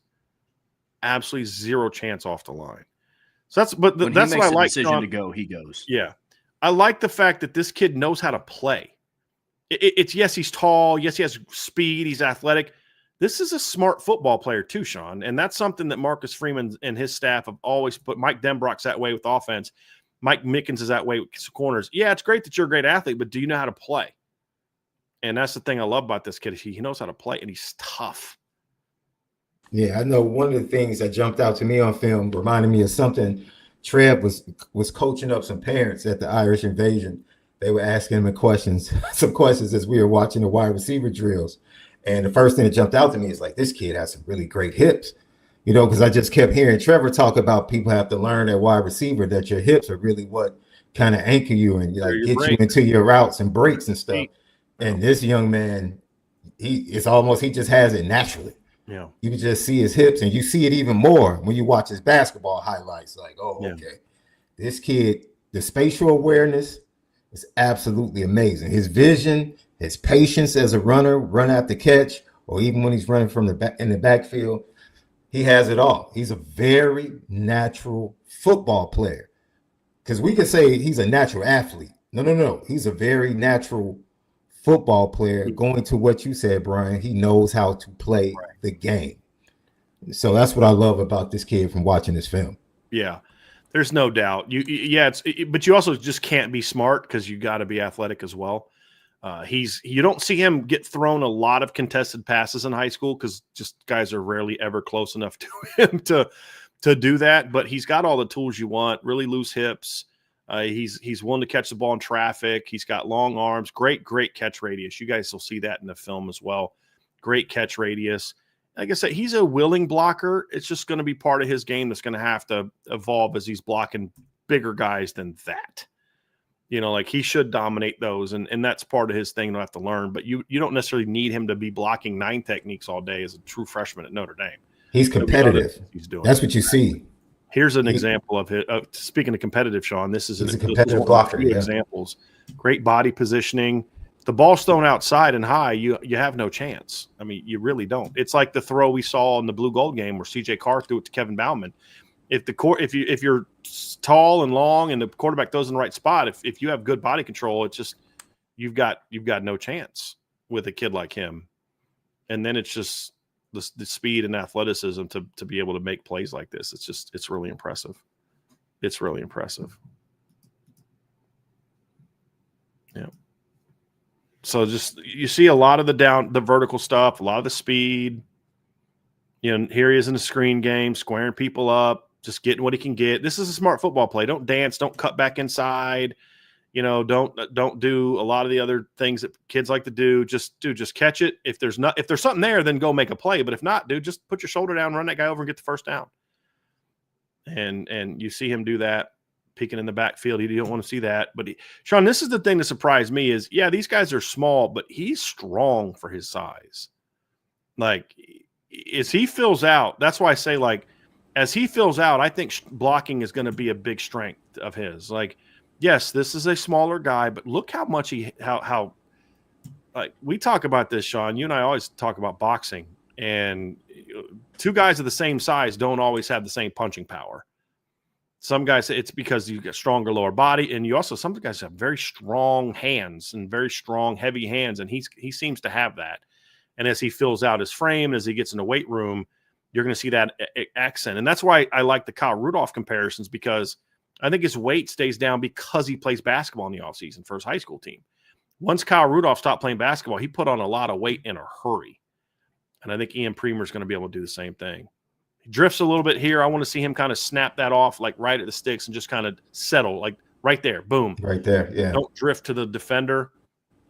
Absolutely zero chance off the line. So that's what I like. Decision to go, he goes. Yeah. I like the fact that this kid knows how to play. It's yes, he's tall. Yes, he has speed. He's athletic. This is a smart football player too, Sean. And that's something that Marcus Freeman and his staff have always put. Mike Denbrock's that way with offense. Mike Mickens is that way with corners. Yeah, it's great that you're a great athlete, but do you know how to play? And that's the thing I love about this kid. He knows how to play, and he's tough. Yeah, I know one of the things that jumped out to me on film reminded me of something Trev was coaching up some parents at the Irish Invasion. They were asking him some questions as we were watching the wide receiver drills. And the first thing that jumped out to me is like, this kid has some really great hips, because I just kept hearing Trevor talk about people have to learn at wide receiver that your hips are really what kind of anchor you and like get you into your routes and breaks and stuff. And this young man, he just has it naturally. Yeah. You can just see his hips, and you see it even more when you watch his basketball highlights. Like, okay, this kid, the spatial awareness is absolutely amazing. His vision, his patience as a runner, run after catch, or even when he's running from the back in the backfield, he has it all. He's a very natural football player. Because we could say he's a natural athlete. No. He's a very natural football player. Going to what you said, Brian, he knows how to play the game. So that's what I love about this kid from watching this film. Yeah. There's no doubt. But you also just can't be smart because you got to be athletic as well. You don't see him get thrown a lot of contested passes in high school because just guys are rarely ever close enough to him to do that. But he's got all the tools you want. Really loose hips. He's willing to catch the ball in traffic. He's got long arms. Great catch radius. You guys will see that in the film as well. Great catch radius. Like I said, he's a willing blocker. It's just going to be part of his game that's going to have to evolve as he's blocking bigger guys than that. Like he should dominate those, and that's part of his thing to have to learn. But you don't necessarily need him to be blocking 9 techniques all day as a true freshman at Notre Dame. He's competitive. He's doing. That's what you see. Here's an example of it. Speaking of competitive, Sean, this is a competitive blocker. Examples. Great body positioning. The ball's thrown outside and high, you have no chance. I mean, you really don't. It's like the throw we saw in the blue gold game where CJ Carr threw it to Kevin Bauman. If you're tall and long and the quarterback throws in the right spot, if you have good body control, it's just you've got no chance with a kid like him. And then it's just the speed and athleticism to be able to make plays like this. It's really impressive. It's really impressive. Yeah. So just you see a lot of the vertical stuff, a lot of the speed. You know, here he is in the screen game, squaring people up, just getting what he can get. This is a smart football play. Don't dance, don't cut back inside. You know, don't do a lot of the other things that kids like to do. Just catch it. If there's something there, then go make a play. But if not, dude, just put your shoulder down, run that guy over, and get the first down. And you see him do that, peeking in the backfield. You don't want to see that. But Sean, this is the thing that surprised me is, yeah, these guys are small, but he's strong for his size. Like, as he fills out, that's why I say, like, as he fills out, I think blocking is going to be a big strength of his. Like, yes, this is a smaller guy, but look how much how like we talk about this, Sean. You and I always talk about boxing, and two guys of the same size don't always have the same punching power. Some guys, it's because you get stronger lower body, and you also, some guys have very strong hands and very strong, heavy hands, and he seems to have that. And as he fills out his frame, as he gets in the weight room, you're going to see that accent. And that's why I like the Kyle Rudolph comparisons, because I think his weight stays down because he plays basketball in the offseason for his high school team. Once Kyle Rudolph stopped playing basketball, he put on a lot of weight in a hurry. And I think Ian Premer is going to be able to do the same thing. He drifts a little bit here. I want to see him kind of snap that off, like right at the sticks, and just kind of settle, like right there. Boom. Right there, yeah. Don't drift to the defender.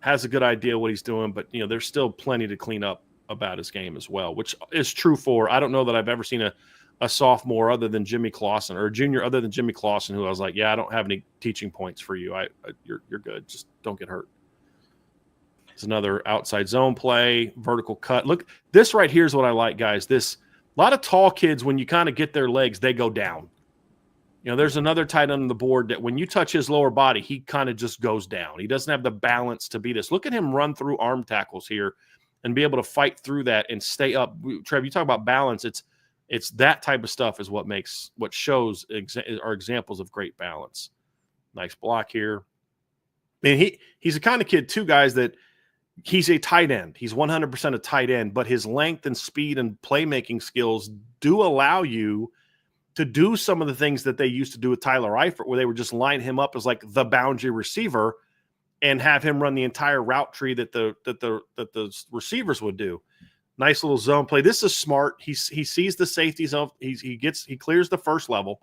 Has a good idea what he's doing, but, you know, there's still plenty to clean up about his game as well, which is true for, I don't know that I've ever seen a sophomore other than Jimmy Clausen, or a junior other than Jimmy Clausen, who I was like, yeah, I don't have any teaching points for you. You're good. Just don't get hurt. It's another outside zone play, vertical cut. Look, this right here is what I like, guys. This, a lot of tall kids, when you kind of get their legs, they go down. You know, there's another tight end on the board that when you touch his lower body, he kind of just goes down. He doesn't have the balance to be this. Look at him run through arm tackles here and be able to fight through that and stay up. Trev, you talk about balance. It's that type of stuff is what shows are examples of great balance. Nice block here. And he's the kind of kid too, guys, that he's a tight end. He's 100% a tight end, but his length and speed and playmaking skills do allow you to do some of the things that they used to do with Tyler Eifert, where they would just line him up as like the boundary receiver and have him run the entire route tree that the receivers would do. Nice little zone play. This is smart. He sees the safeties of he clears the first level,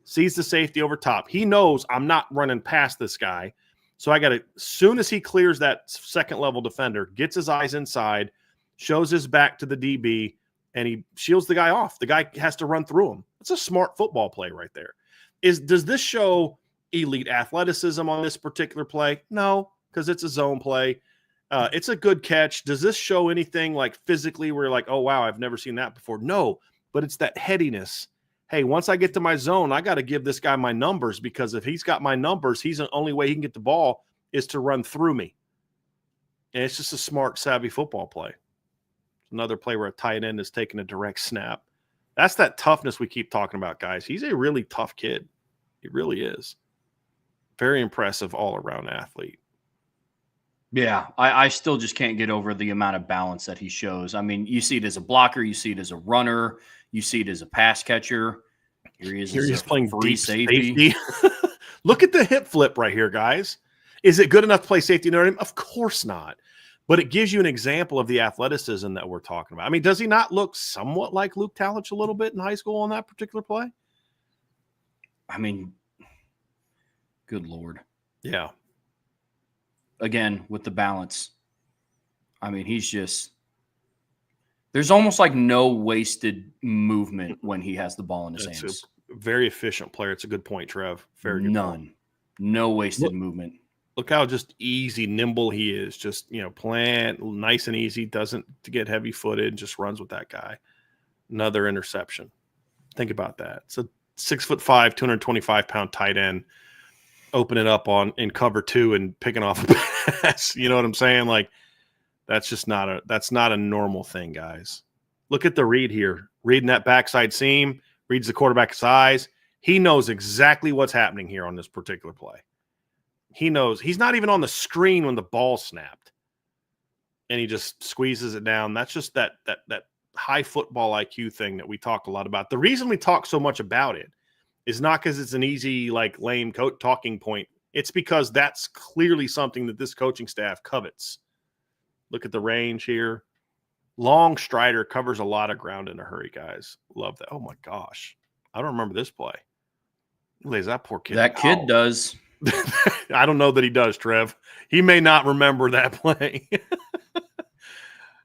sees the safety over top. He knows I'm not running past this guy. So I got to, as soon as he clears that second level defender, gets his eyes inside, shows his back to the DB, and he shields the guy off. The guy has to run through him. It's a smart football play right there. Does this show elite athleticism on this particular play? No, because it's a zone play. It's a good catch. Does this show anything like physically where you're like, oh, wow, I've never seen that before? No, but it's that headiness. Hey, once I get to my zone, I got to give this guy my numbers, because if he's got my numbers, he's the only way he can get the ball is to run through me. And it's just a smart, savvy football play. Another play where a tight end is taking a direct snap. That's that toughness we keep talking about, guys. He's a really tough kid. He really is. Very impressive all-around athlete. Yeah, I still just can't get over the amount of balance that he shows. I mean, you see it as a blocker, you see it as a runner, you see it as a pass catcher. Here he is playing free deep safety. Look at the hip flip right here, guys. Is it good enough to play safety in Notre Dame? Of course not. But it gives you an example of the athleticism that we're talking about. I mean, does he not look somewhat like Luke Talich a little bit in high school on that particular play? I mean, good Lord. Yeah. Again, with the balance. I mean, there's almost like no wasted movement when he has the ball in his hands. A very efficient player. It's a good point, Trev. Very good. None. No wasted movement. Look how just easy, nimble he is. Just, plant nice and easy. Doesn't get heavy footed. Just runs with that guy. Another interception. Think about that. It's a 6'5", 225-pound tight end. Open it up in cover 2 and picking off a pass. You know what I'm saying? Like, that's not a normal thing, guys. Look at the read here. Reading that backside seam, reads the quarterback's eyes. He knows exactly what's happening here on this particular play. He knows he's not even on the screen when the ball snapped, and he just squeezes it down. That's just that high football IQ thing that we talk a lot about. The reason we talk so much about it is not because it's an easy, like, lame talking point. It's because that's clearly something that this coaching staff covets. Look at the range here. Long strider, covers a lot of ground in a hurry, guys. Love that. Oh my gosh. I don't remember this play. Lays that poor kid. That kid does. I don't know that he does, Trev. He may not remember that play.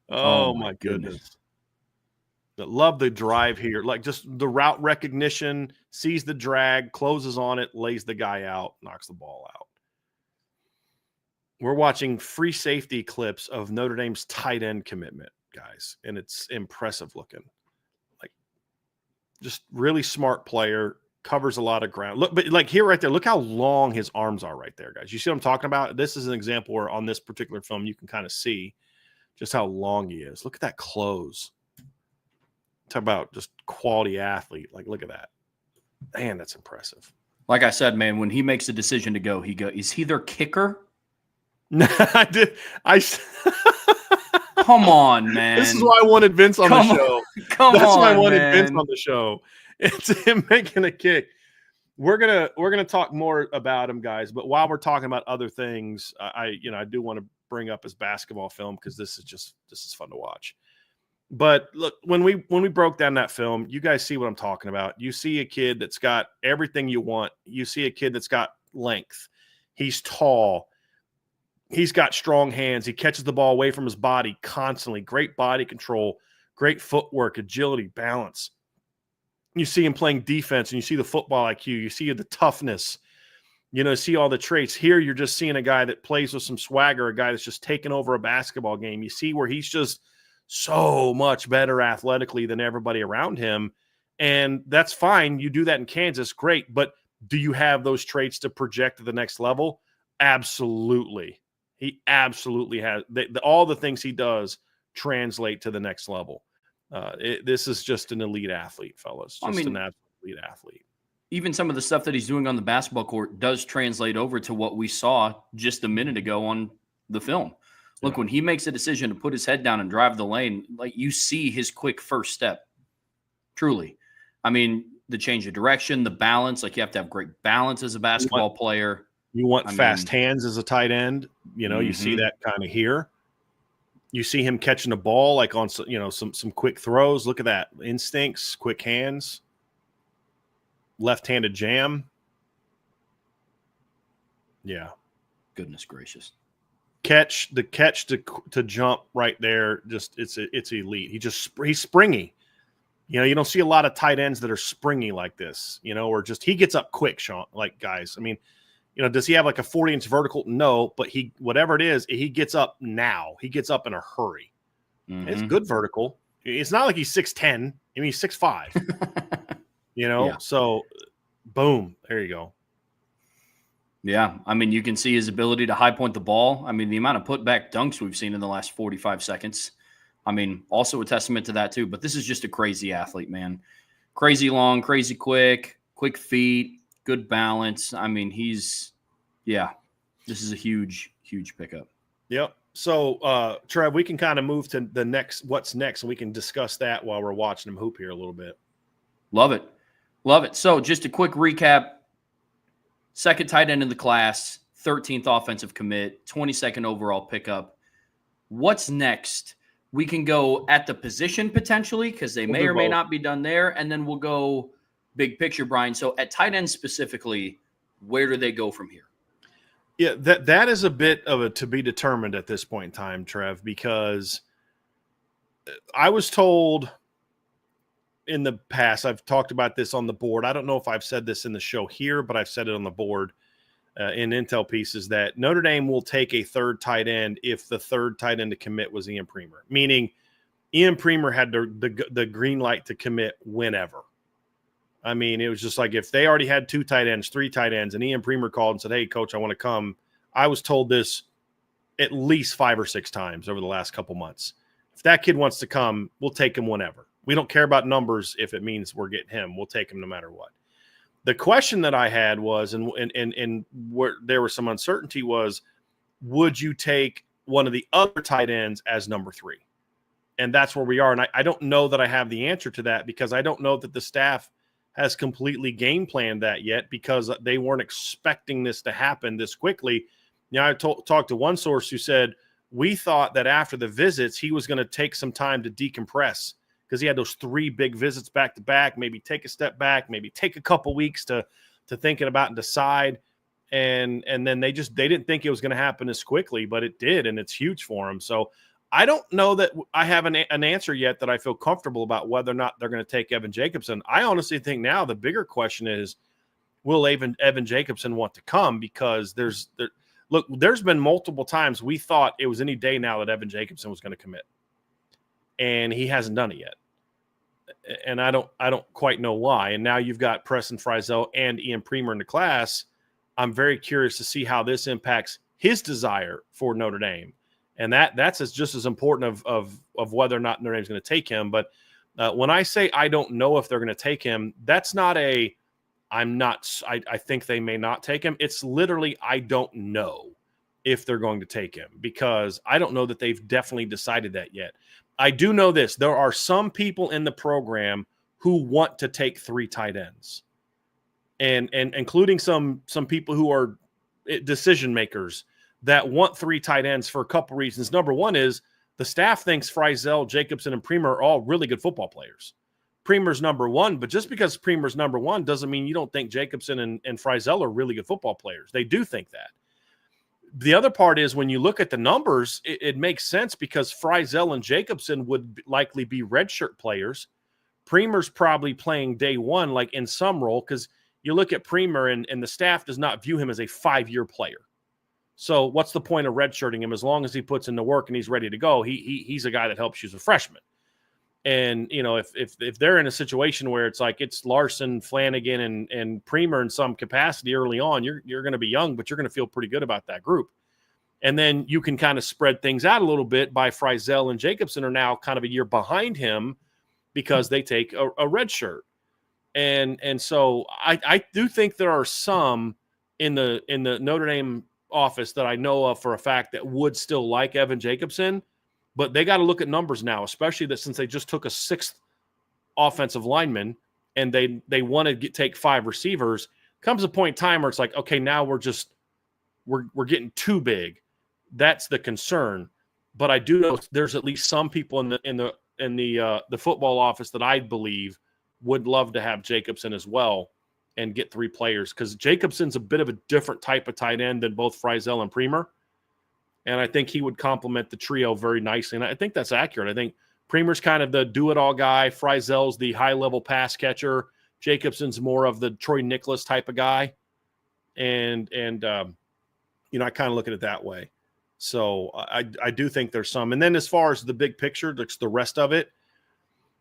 Oh my goodness. But love the drive here. Like just the route recognition, sees the drag, closes on it, lays the guy out, knocks the ball out. We're watching free safety clips of Notre Dame's tight end commitment, guys, and it's impressive looking. Like just really smart player, covers a lot of ground. Look, but like here right there, look how long his arms are right there, guys. You see what I'm talking about? This is an example where on this particular film you can kind of see just how long he is. Look at that close. Talk about just quality athlete. Like, look at that. Man, that's impressive. Like I said, man, when he makes a decision to go, he go. Is he their kicker? I did. Come on, man. This is why I wanted Vince on the show. That's why I wanted Vince on the show. It's him making a kick. We're gonna talk more about him, guys. But while we're talking about other things, I do want to bring up his basketball film because this is fun to watch. But look, when we broke down that film, you guys see what I'm talking about. You see a kid that's got everything you want. You see a kid that's got length. He's tall. He's got strong hands. He catches the ball away from his body constantly. Great body control, great footwork, agility, balance. You see him playing defense, and you see the football IQ. You see the toughness. See all the traits. Here you're just seeing a guy that plays with some swagger, a guy that's just taking over a basketball game. You see where he's just so much better athletically than everybody around him. And that's fine. You do that in Kansas, great. But do you have those traits to project to the next level? Absolutely. He absolutely has. All the things he does translate to the next level. This is just an elite athlete, fellas. An absolute elite athlete. Even some of the stuff that he's doing on the basketball court does translate over to what we saw just a minute ago on the film. Look, when he makes a decision to put his head down and drive the lane, like you see his quick first step. Truly. I mean, the change of direction, the balance, like you have to have great balance as a basketball player. You want fast hands as a tight end. You see that kind of here. You see him catching the ball like on some quick throws. Look at that. Instincts, quick hands, left-handed jam. Yeah. Goodness gracious. Catch to jump right there. Just it's elite. He's springy. You don't see a lot of tight ends that are springy like this, or just he gets up quick, Sean. Like guys, I mean, does he have like a 40-inch vertical? No, but whatever it is, he gets up now. He gets up in a hurry. Mm-hmm. It's good vertical. It's not like he's 6'10". I mean, he's 6'5". Yeah. So boom, there you go. Yeah, I mean, you can see his ability to high point the ball. I mean, the amount of putback dunks we've seen in the last 45 seconds. I mean, also a testament to that too. But this is just a crazy athlete, man. Crazy long, crazy quick feet, good balance. I mean, this is a huge, huge pickup. Yep. So, Trev, we can kind of move to the next, what's next, and we can discuss that while we're watching him hoop here a little bit. Love it. Love it. So just a quick recap. Second tight end in the class, 13th offensive commit, 22nd overall pickup. What's next? We can go at the position potentially because they may or may not be done there, and then we'll go big picture, Brian. So at tight end specifically, where do they go from here? Yeah, that is a bit of a to be determined at this point in time, Trev, because I was told in the past, I've talked about this on the board. I don't know if I've said this in the show here, but I've said it on the board in intel pieces that Notre Dame will take a third tight end if the third tight end to commit was Ian Premer, meaning Ian Premer had the green light to commit whenever. I mean, it was just like if they already had 2 tight ends, 3 tight ends, and Ian Premer called and said, "Hey, coach, I want to come." I was told this at least 5 or 6 times over the last couple months. If that kid wants to come, we'll take him whenever. We don't care about numbers if it means we're getting him. We'll take him no matter what. The question that I had was, and where there was some uncertainty was, would you take one of the other tight ends as number 3? And that's where we are. And I don't know that I have the answer to that because I don't know that the staff has completely game planned that yet because they weren't expecting this to happen this quickly. I talked to one source who said, we thought that after the visits, he was going to take some time to decompress because he had those 3 big visits back to back, maybe take a step back, maybe take a couple weeks to thinking about and decide. And then they didn't think it was going to happen as quickly, but it did. And it's huge for him. So I don't know that I have an answer yet that I feel comfortable about whether or not they're going to take Evan Jacobson. I honestly think now the bigger question is, will Evan Jacobson want to come? Because there's been multiple times we thought it was any day now that Evan Jacobson was going to commit, and he hasn't done it yet. And I don't quite know why. And now you've got Preston Frizzell and Ian Premer in the class. I'm very curious to see how this impacts his desire for Notre Dame. And that's just as important of whether or not Notre Dame's going to take him. But when I say I don't know if they're going to take him, that's not I think they may not take him. It's literally I don't know if they're going to take him because I don't know that they've definitely decided that yet. I do know this. There are some people in the program who want to take 3 tight ends, and including some people who are decision makers that want 3 tight ends for a couple reasons. Number one is the staff thinks Frizzell, Jacobson, and Premer are all really good football players. Premer's number 1, but just because Premer's number 1 doesn't mean you don't think Jacobson and Frizzell are really good football players. They do think that. The other part is when you look at the numbers, it makes sense because Frizzell and Jacobson would likely be redshirt players. Premer's probably playing day 1, like in some role, because you look at Premer and the staff does not view him as a 5-year player. So what's the point of redshirting him? As long as he puts in the work and he's ready to go, he's a guy that helps you as a freshman. And, you know, if they're in a situation where it's like it's Larson, Flanagan, and Premer in some capacity early on, you're going to be young, but you're going to feel pretty good about that group. And then you can kind of spread things out a little bit by Frizzell and Jacobson are now kind of a year behind him because they take a red shirt. And so I do think there are some in the Notre Dame office that I know of for a fact that would still like Evan Jacobson. But they got to look at numbers now, especially that since they just took a 6th offensive lineman and they want to take 5 receivers, comes a point in time where it's like, okay, now we're getting too big. That's the concern. But I do know there's at least some people in the football office that I believe would love to have Jacobson as well and get 3 players because Jacobson's a bit of a different type of tight end than both Frizzell and Premer. And I think he would complement the trio very nicely. And I think that's accurate. I think Premer's kind of the do-it-all guy. Frizzell's the high-level pass catcher. Jacobson's more of the Troy Nicholas type of guy. And you know, I kind of look at it that way. So I do think there's some. And then as far as the big picture, the rest of it,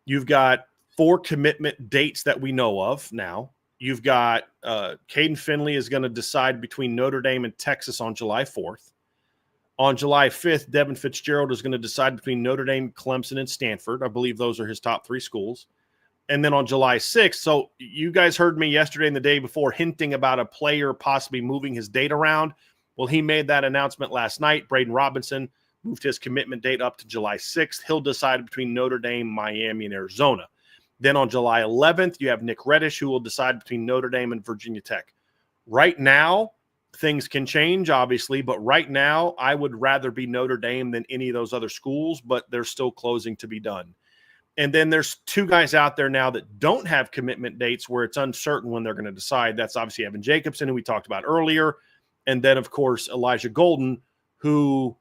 you've got 4 commitment dates that we know of now. You've got Caden Finley is going to decide between Notre Dame and Texas on July 4th. On July 5th, Devin Fitzgerald is going to decide between Notre Dame, Clemson, and Stanford. I believe those are his top 3 schools. And then on July 6th, so you guys heard me yesterday and the day before hinting about a player possibly moving his date around. Well, he made that announcement last night. Braden Robinson moved his commitment date up to July 6th. He'll decide between Notre Dame, Miami, and Arizona. Then on July 11th, you have Nick Reddish, who will decide between Notre Dame and Virginia Tech. Right now, things can change, obviously, but right now I would rather be Notre Dame than any of those other schools, but they're still closing to be done. And then there's 2 guys out there now that don't have commitment dates where it's uncertain when they're going to decide. That's obviously Evan Jacobson, who we talked about earlier, and then, of course, Elijah Golden, who,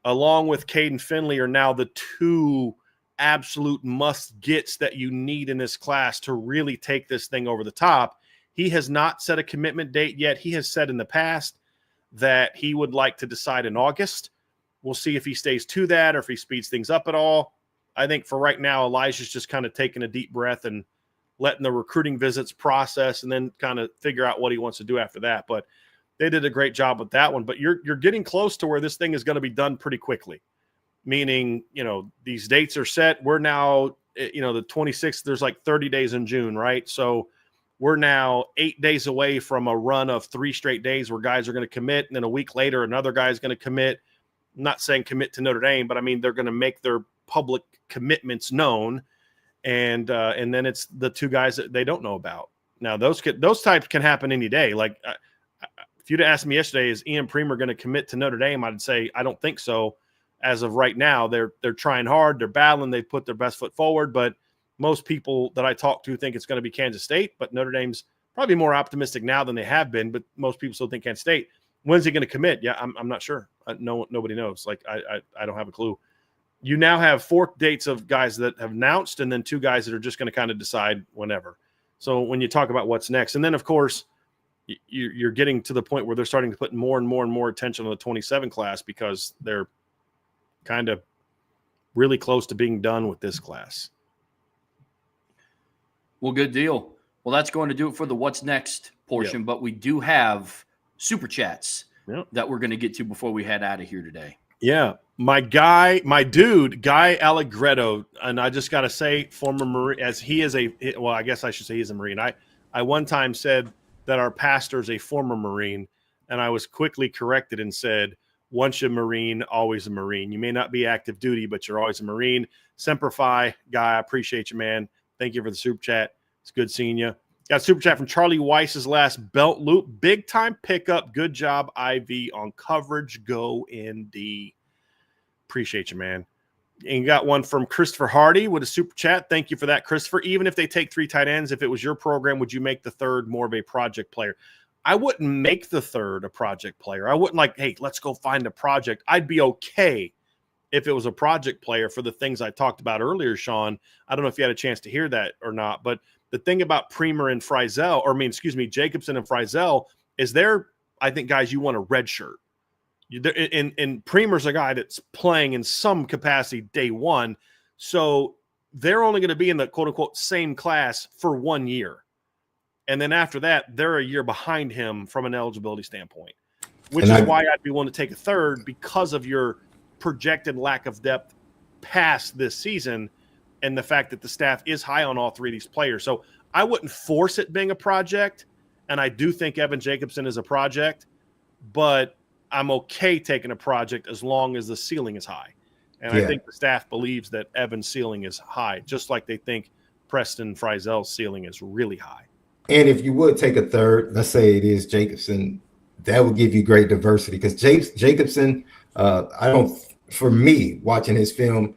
along with Caden Finley, are now the 2 absolute must-gets that you need in this class to really take this thing over the top. He has not set a commitment date yet. He has said in the past that he would like to decide in August. We'll see if he stays to that or if he speeds things up at all. I think for right now, Elijah's just kind of taking a deep breath and letting the recruiting visits process and then kind of figure out what he wants to do after that. But they did a great job with that one. But you're getting close to where this thing is going to be done pretty quickly, meaning, you know, these dates are set. We're now, you know, the 26th, there's like 30 days in June, right? So we're now 8 days away from a run of 3 straight days where guys are going to commit. And then a week later, another guy is going to commit. I'm not saying commit to Notre Dame, but I mean, they're going to make their public commitments known. And then it's the 2 guys that they don't know about. Now, those types can happen any day. Like if you'd asked me yesterday, is Ian Premer going to commit to Notre Dame? I'd say, I don't think so. as of right now. They're trying hard, they're battling, they've put their best foot forward, but most people that I talk to think it's going to be Kansas State, but Notre Dame's probably more optimistic now than they have been, but most people still think Kansas State. When's he going to commit? Yeah, I'm not sure. Nobody knows. Like, I don't have a clue. You now have 4 dates of guys that have announced and then 2 guys that are just going to kind of decide whenever. So when you talk about what's next, and then, of course, you're getting to the point where they're starting to put more and more and more attention on the 27 class because they're kind of really close to being done with this class. Well, good deal. Well, that's going to do it for the what's next portion, but we do have super chats that we're going to get to before we head out of here today. Yeah. My dude, Guy Allegretto, and I just got to say, former Marine, as he is I guess I should say he's a Marine. I one time said that our pastor is a former Marine, and I was quickly corrected and said, once a Marine, always a Marine. You may not be active duty, but you're always a Marine. Semper Fi, Guy, I appreciate you, man. Thank you for the super chat. It's good seeing you. Got a super chat from Charlie Weiss's last belt loop. Big time pickup. Good job, IV, on coverage. Go ND. Appreciate you, man. And you got one from Christopher Hardy with a super chat. Thank you for that, Christopher. Even if they take 3 tight ends, if it was your program, would you make the third more of a project player? I wouldn't make the third a project player. I wouldn't like, hey, let's go find a project. I'd be okay if it was a project player for the things I talked about earlier, Sean. I don't know if you had a chance to hear that or not, but the thing about Premer and Jacobson and Frizzell is they're, I think, guys you want a red shirt. And Premer's a guy that's playing in some capacity day one. So they're only going to be in the quote unquote same class for 1 year. And then after that, they're a year behind him from an eligibility standpoint, which is why I'd be willing to take a third because of your projected lack of depth past this season and the fact that the staff is high on all 3 of these players. So I wouldn't force it being a project. And I do think Evan Jacobson is a project, but I'm okay taking a project as long as the ceiling is high. And I think the staff believes that Evan's ceiling is high, just like they think Preston Frizzell's ceiling is really high. And if you would take a third, let's say it is Jacobson, that would give you great diversity because Jacobson, for me, watching his film,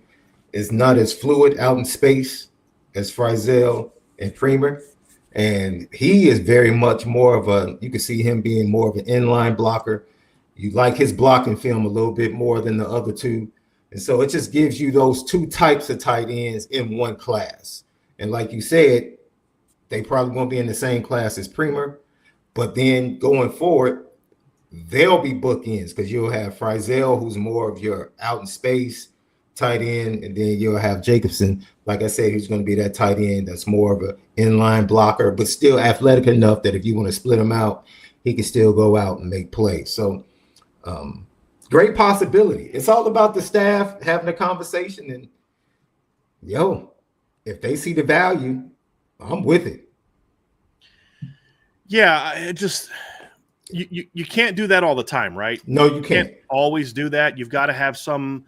is not as fluid out in space as Frizzell and Premer. And he is very much more of you can see him being more of an inline blocker. You like his blocking film a little bit more than the other 2. And so it just gives you those 2 types of tight ends in one class. And like you said, they probably won't be in the same class as Premer, but then going forward, they'll be bookends because you'll have Frizzell, who's more of your out in space tight end, and then you'll have Jacobson, like I said, who's going to be that tight end that's more of an inline blocker, but still athletic enough that if you want to split him out, he can still go out and make plays. So great possibility. It's all about the staff having a conversation, and if they see the value, I'm with it. Yeah, you can't do that all the time, right? No, you can't always do that. You've got to have some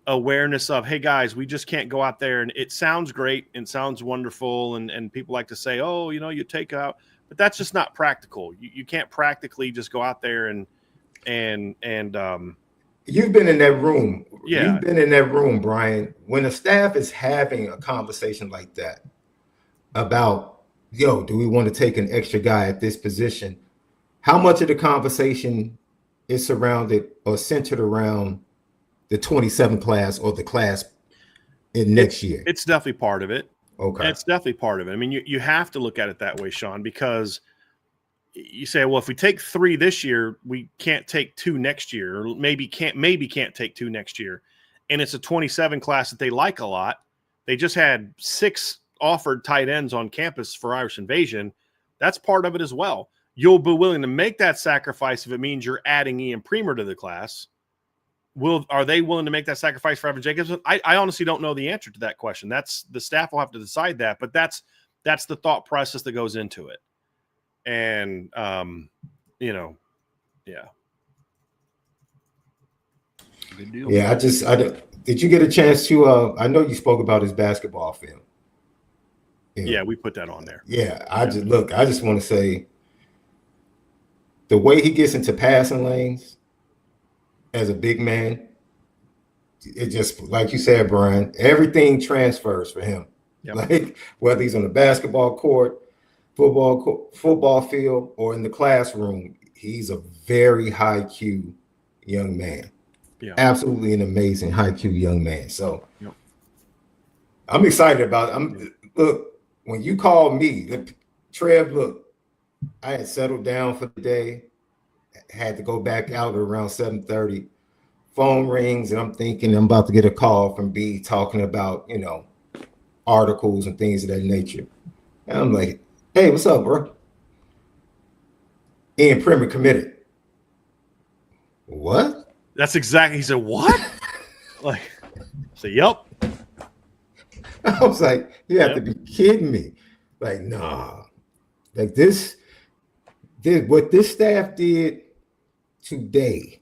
awareness of, hey guys, we just can't go out there, and it sounds great and sounds wonderful, and people like to say, oh, you take out, but that's just not practical. You can't practically just go out there and you've been in that room. Yeah. You've been in that room, Brian, when a staff is having a conversation like that about, do we want to take an extra guy at this position? How much of the conversation is surrounded or centered around the 27 class or the class in next year? It's definitely part of it. Okay. It's definitely part of it. I mean, you have to look at it that way, Sean, because you say, well, if we take 3 this year, we can't take 2 next year, or maybe can't take 2 next year. And it's a 27 class that they like a lot. They just had 6 offered tight ends on campus for Irish Invasion. That's part of it as well. You'll be willing to make that sacrifice if it means you're adding Ian Premer to the class. Are they willing to make that sacrifice for Evan Jacobson? I honestly don't know the answer to that question. That's the staff will have to decide that, but that's the thought process that goes into it. And yeah. Good deal. Yeah, did you get a chance to I know you spoke about his basketball film. Yeah, we put that on there. Yeah, I just want to say the way he gets into passing lanes as a big man, it just, like you said, Brian, everything transfers for him. Yep. Like whether he's on the basketball court, football field, or in the classroom, he's a very high Q young man. Yeah. Absolutely an amazing high Q young man. So Yep. I'm excited about it. Look, when you called me, Trev, look, I had settled down for the day, had to go back out around 7:30. Phone rings, and I'm thinking I'm about to get a call from B talking about, articles and things of that nature. And I'm like, hey, what's up, bro? Ian Premer committed. What? That's exactly. He said, what? Like, I said, yep. I was like, you have to be kidding me. Like, nah. Like this, what this staff did today,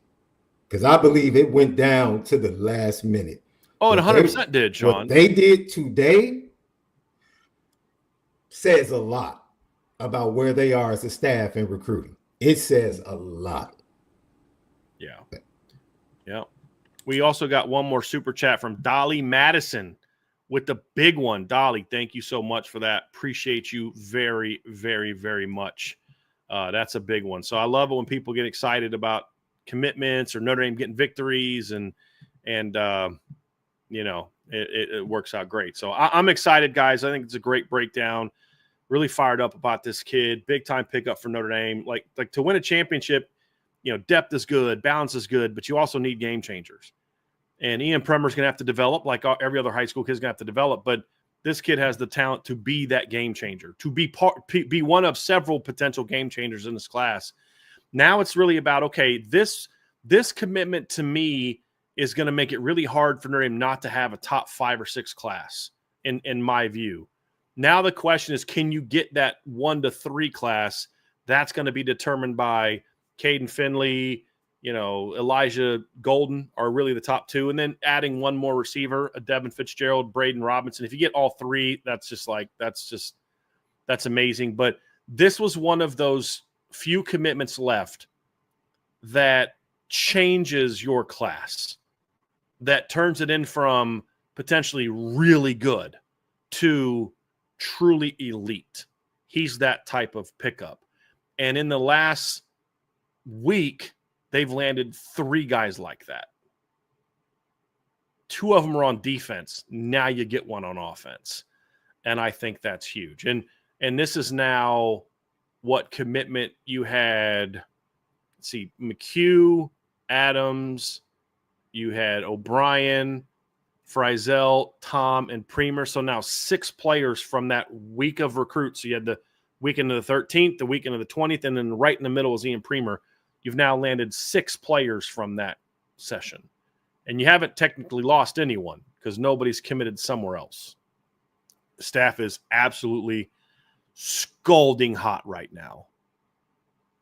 because I believe it went down to the last minute. Oh, and 100% did, Sean. What they did today says a lot about where they are as a staff in recruiting. It says a lot. Yeah. Yeah. We also got one more super chat from Dolly Madison with the big one. Dolly, thank you so much for that. Appreciate you very, very, very much. That's a big one. So I love it when people get excited about commitments or Notre Dame getting victories, and it works out great. So I'm excited, guys. I think it's a great breakdown. Really fired up about this kid. Big time pickup for Notre Dame. Like to win a championship, depth is good, balance is good, but you also need game changers. And Ian Premer's going to have to develop, like every other high school kid's going to have to develop. But this kid has the talent to be that game changer, to be one of several potential game changers in this class. Now it's really about, okay, this commitment to me is going to make it really hard for Notre Dame not to have a top 5 or 6 class, in my view. Now the question is, can you get that 1 to 3 class? That's going to be determined by Caden Finley, Elijah Golden are really the top 2, and then adding one more receiver, a Devin Fitzgerald, Braden Robinson. If you get all 3, that's amazing. But this was one of those few commitments left that changes your class, that turns it in from potentially really good to truly elite. He's that type of pickup. And in the last week, they've landed 3 guys like that. 2 of them are on defense. Now you get one on offense. And I think that's huge. And this is now what commitment you had. Let's see, McHugh, Adams, you had O'Brien, Frizzell, Tom, and Premer. So now 6 players from that week of recruits. So you had the weekend of the 13th, the weekend of the 20th, and then right in the middle was Ian Premer. You've now landed 6 players from that session. And you haven't technically lost anyone because nobody's committed somewhere else. The staff is absolutely scalding hot right now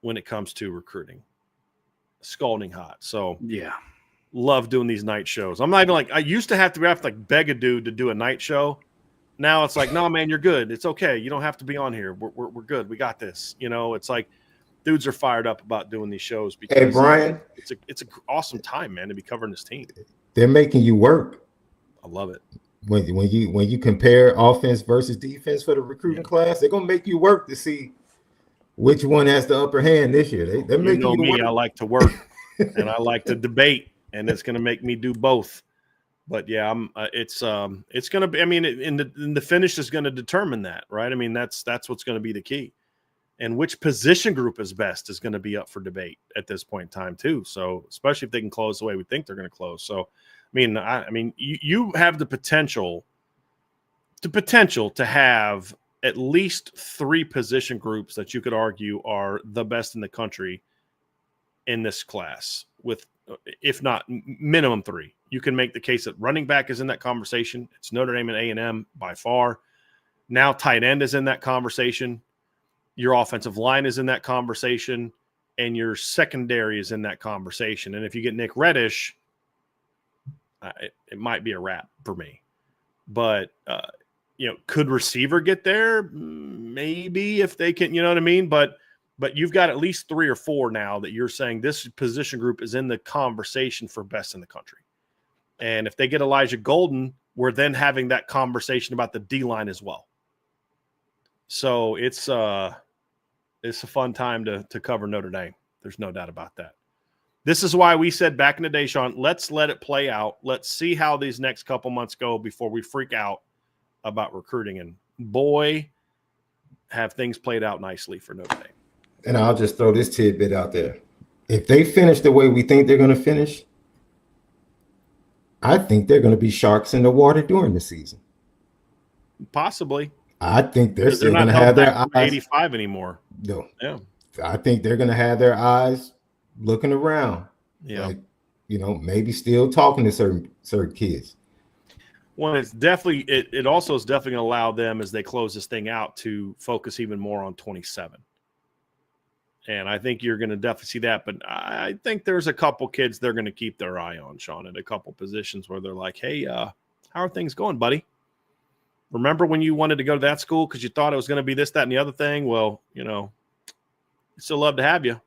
when it comes to recruiting. Scalding hot. So yeah, love doing these night shows. I'm not even I used to have to beg a dude to do a night show. Now it's like, no, man, you're good. It's okay. You don't have to be on here. We're good. We got this. It's like dudes are fired up about doing these shows because, hey, Brian, it's an awesome time, man, to be covering this team. They're making you work. I love it. When you compare offense versus defense for the recruiting class, they're gonna make you work to see which one has the upper hand this year. They're making you me. work. I like to work and I like to debate, and it's going to make me do both. But yeah, it's going to be. I mean, in the finish is going to determine that, right? I mean, that's what's going to be the key, and which position group is best is going to be up for debate at this point in time too. So especially if they can close the way we think they're going to close. So I mean, you have the potential to have at least 3 position groups that you could argue are the best in the country in this class, with, if not minimum 3. You can make the case that running back is in that conversation. It's Notre Dame and A&M by far. Now tight end is in that conversation. Your offensive line is in that conversation, and your secondary is in that conversation. And if you get Nick Reddish, it might be a wrap for me. But could receiver get there? Maybe, if they can, you know what I mean? But you've got at least 3 or 4 now that you're saying this position group is in the conversation for best in the country. And if they get Elijah Golden, we're then having that conversation about the D-line as well. So it's a fun time to cover Notre Dame. There's no doubt about that. This is why we said back in the day, Sean, let's let it play out. Let's see how these next couple months go before we freak out about recruiting. And boy, have things played out nicely for Notre Dame. And I'll just throw this tidbit out there. If they finish the way we think they're going to finish, I think they're going to be sharks in the water during the season. Possibly. I think they're still not going to have their eyes. 85 anymore. No. Yeah. I think they're going to have their eyes looking around. Yeah. Like, maybe still talking to certain kids. Well, it's definitely it also is definitely going to allow them, as they close this thing out, to focus even more on 27. And I think you're going to definitely see that. But I think there's a couple kids they're going to keep their eye on, Sean, at a couple positions where they're like, hey, how are things going, buddy? Remember when you wanted to go to that school because you thought it was going to be this, that, and the other thing? Well, still love to have you.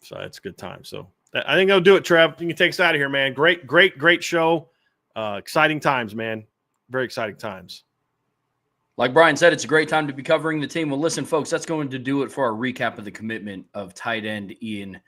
So it's a good time. So I think I'll do it, Trev. You can take us out of here, man. Great show. Exciting times, man. Very exciting times. Like Brian said, it's a great time to be covering the team. Well, listen, folks, that's going to do it for our recap of the commitment of tight end Ian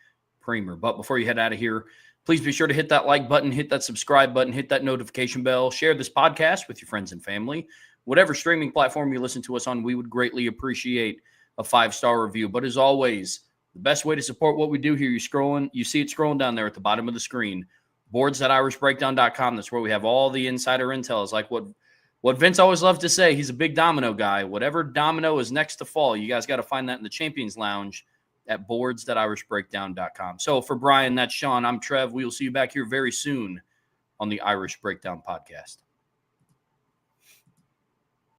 Premer. But before you head out of here, please be sure to hit that like button, hit that subscribe button, hit that notification bell, share this podcast with your friends and family. Whatever streaming platform you listen to us on, we would greatly appreciate a 5-star review. But as always, the best way to support what we do here, you see it scrolling down there at the bottom of the screen, boards.irishbreakdown.com. That's where we have all the insider intel. It's like what Vince always loved to say. He's a big domino guy. Whatever domino is next to fall, you guys got to find that in the Champions Lounge at boards.irishbreakdown.com. So for Brian, that's Sean. I'm Trev. We will see you back here very soon on the Irish Breakdown Podcast.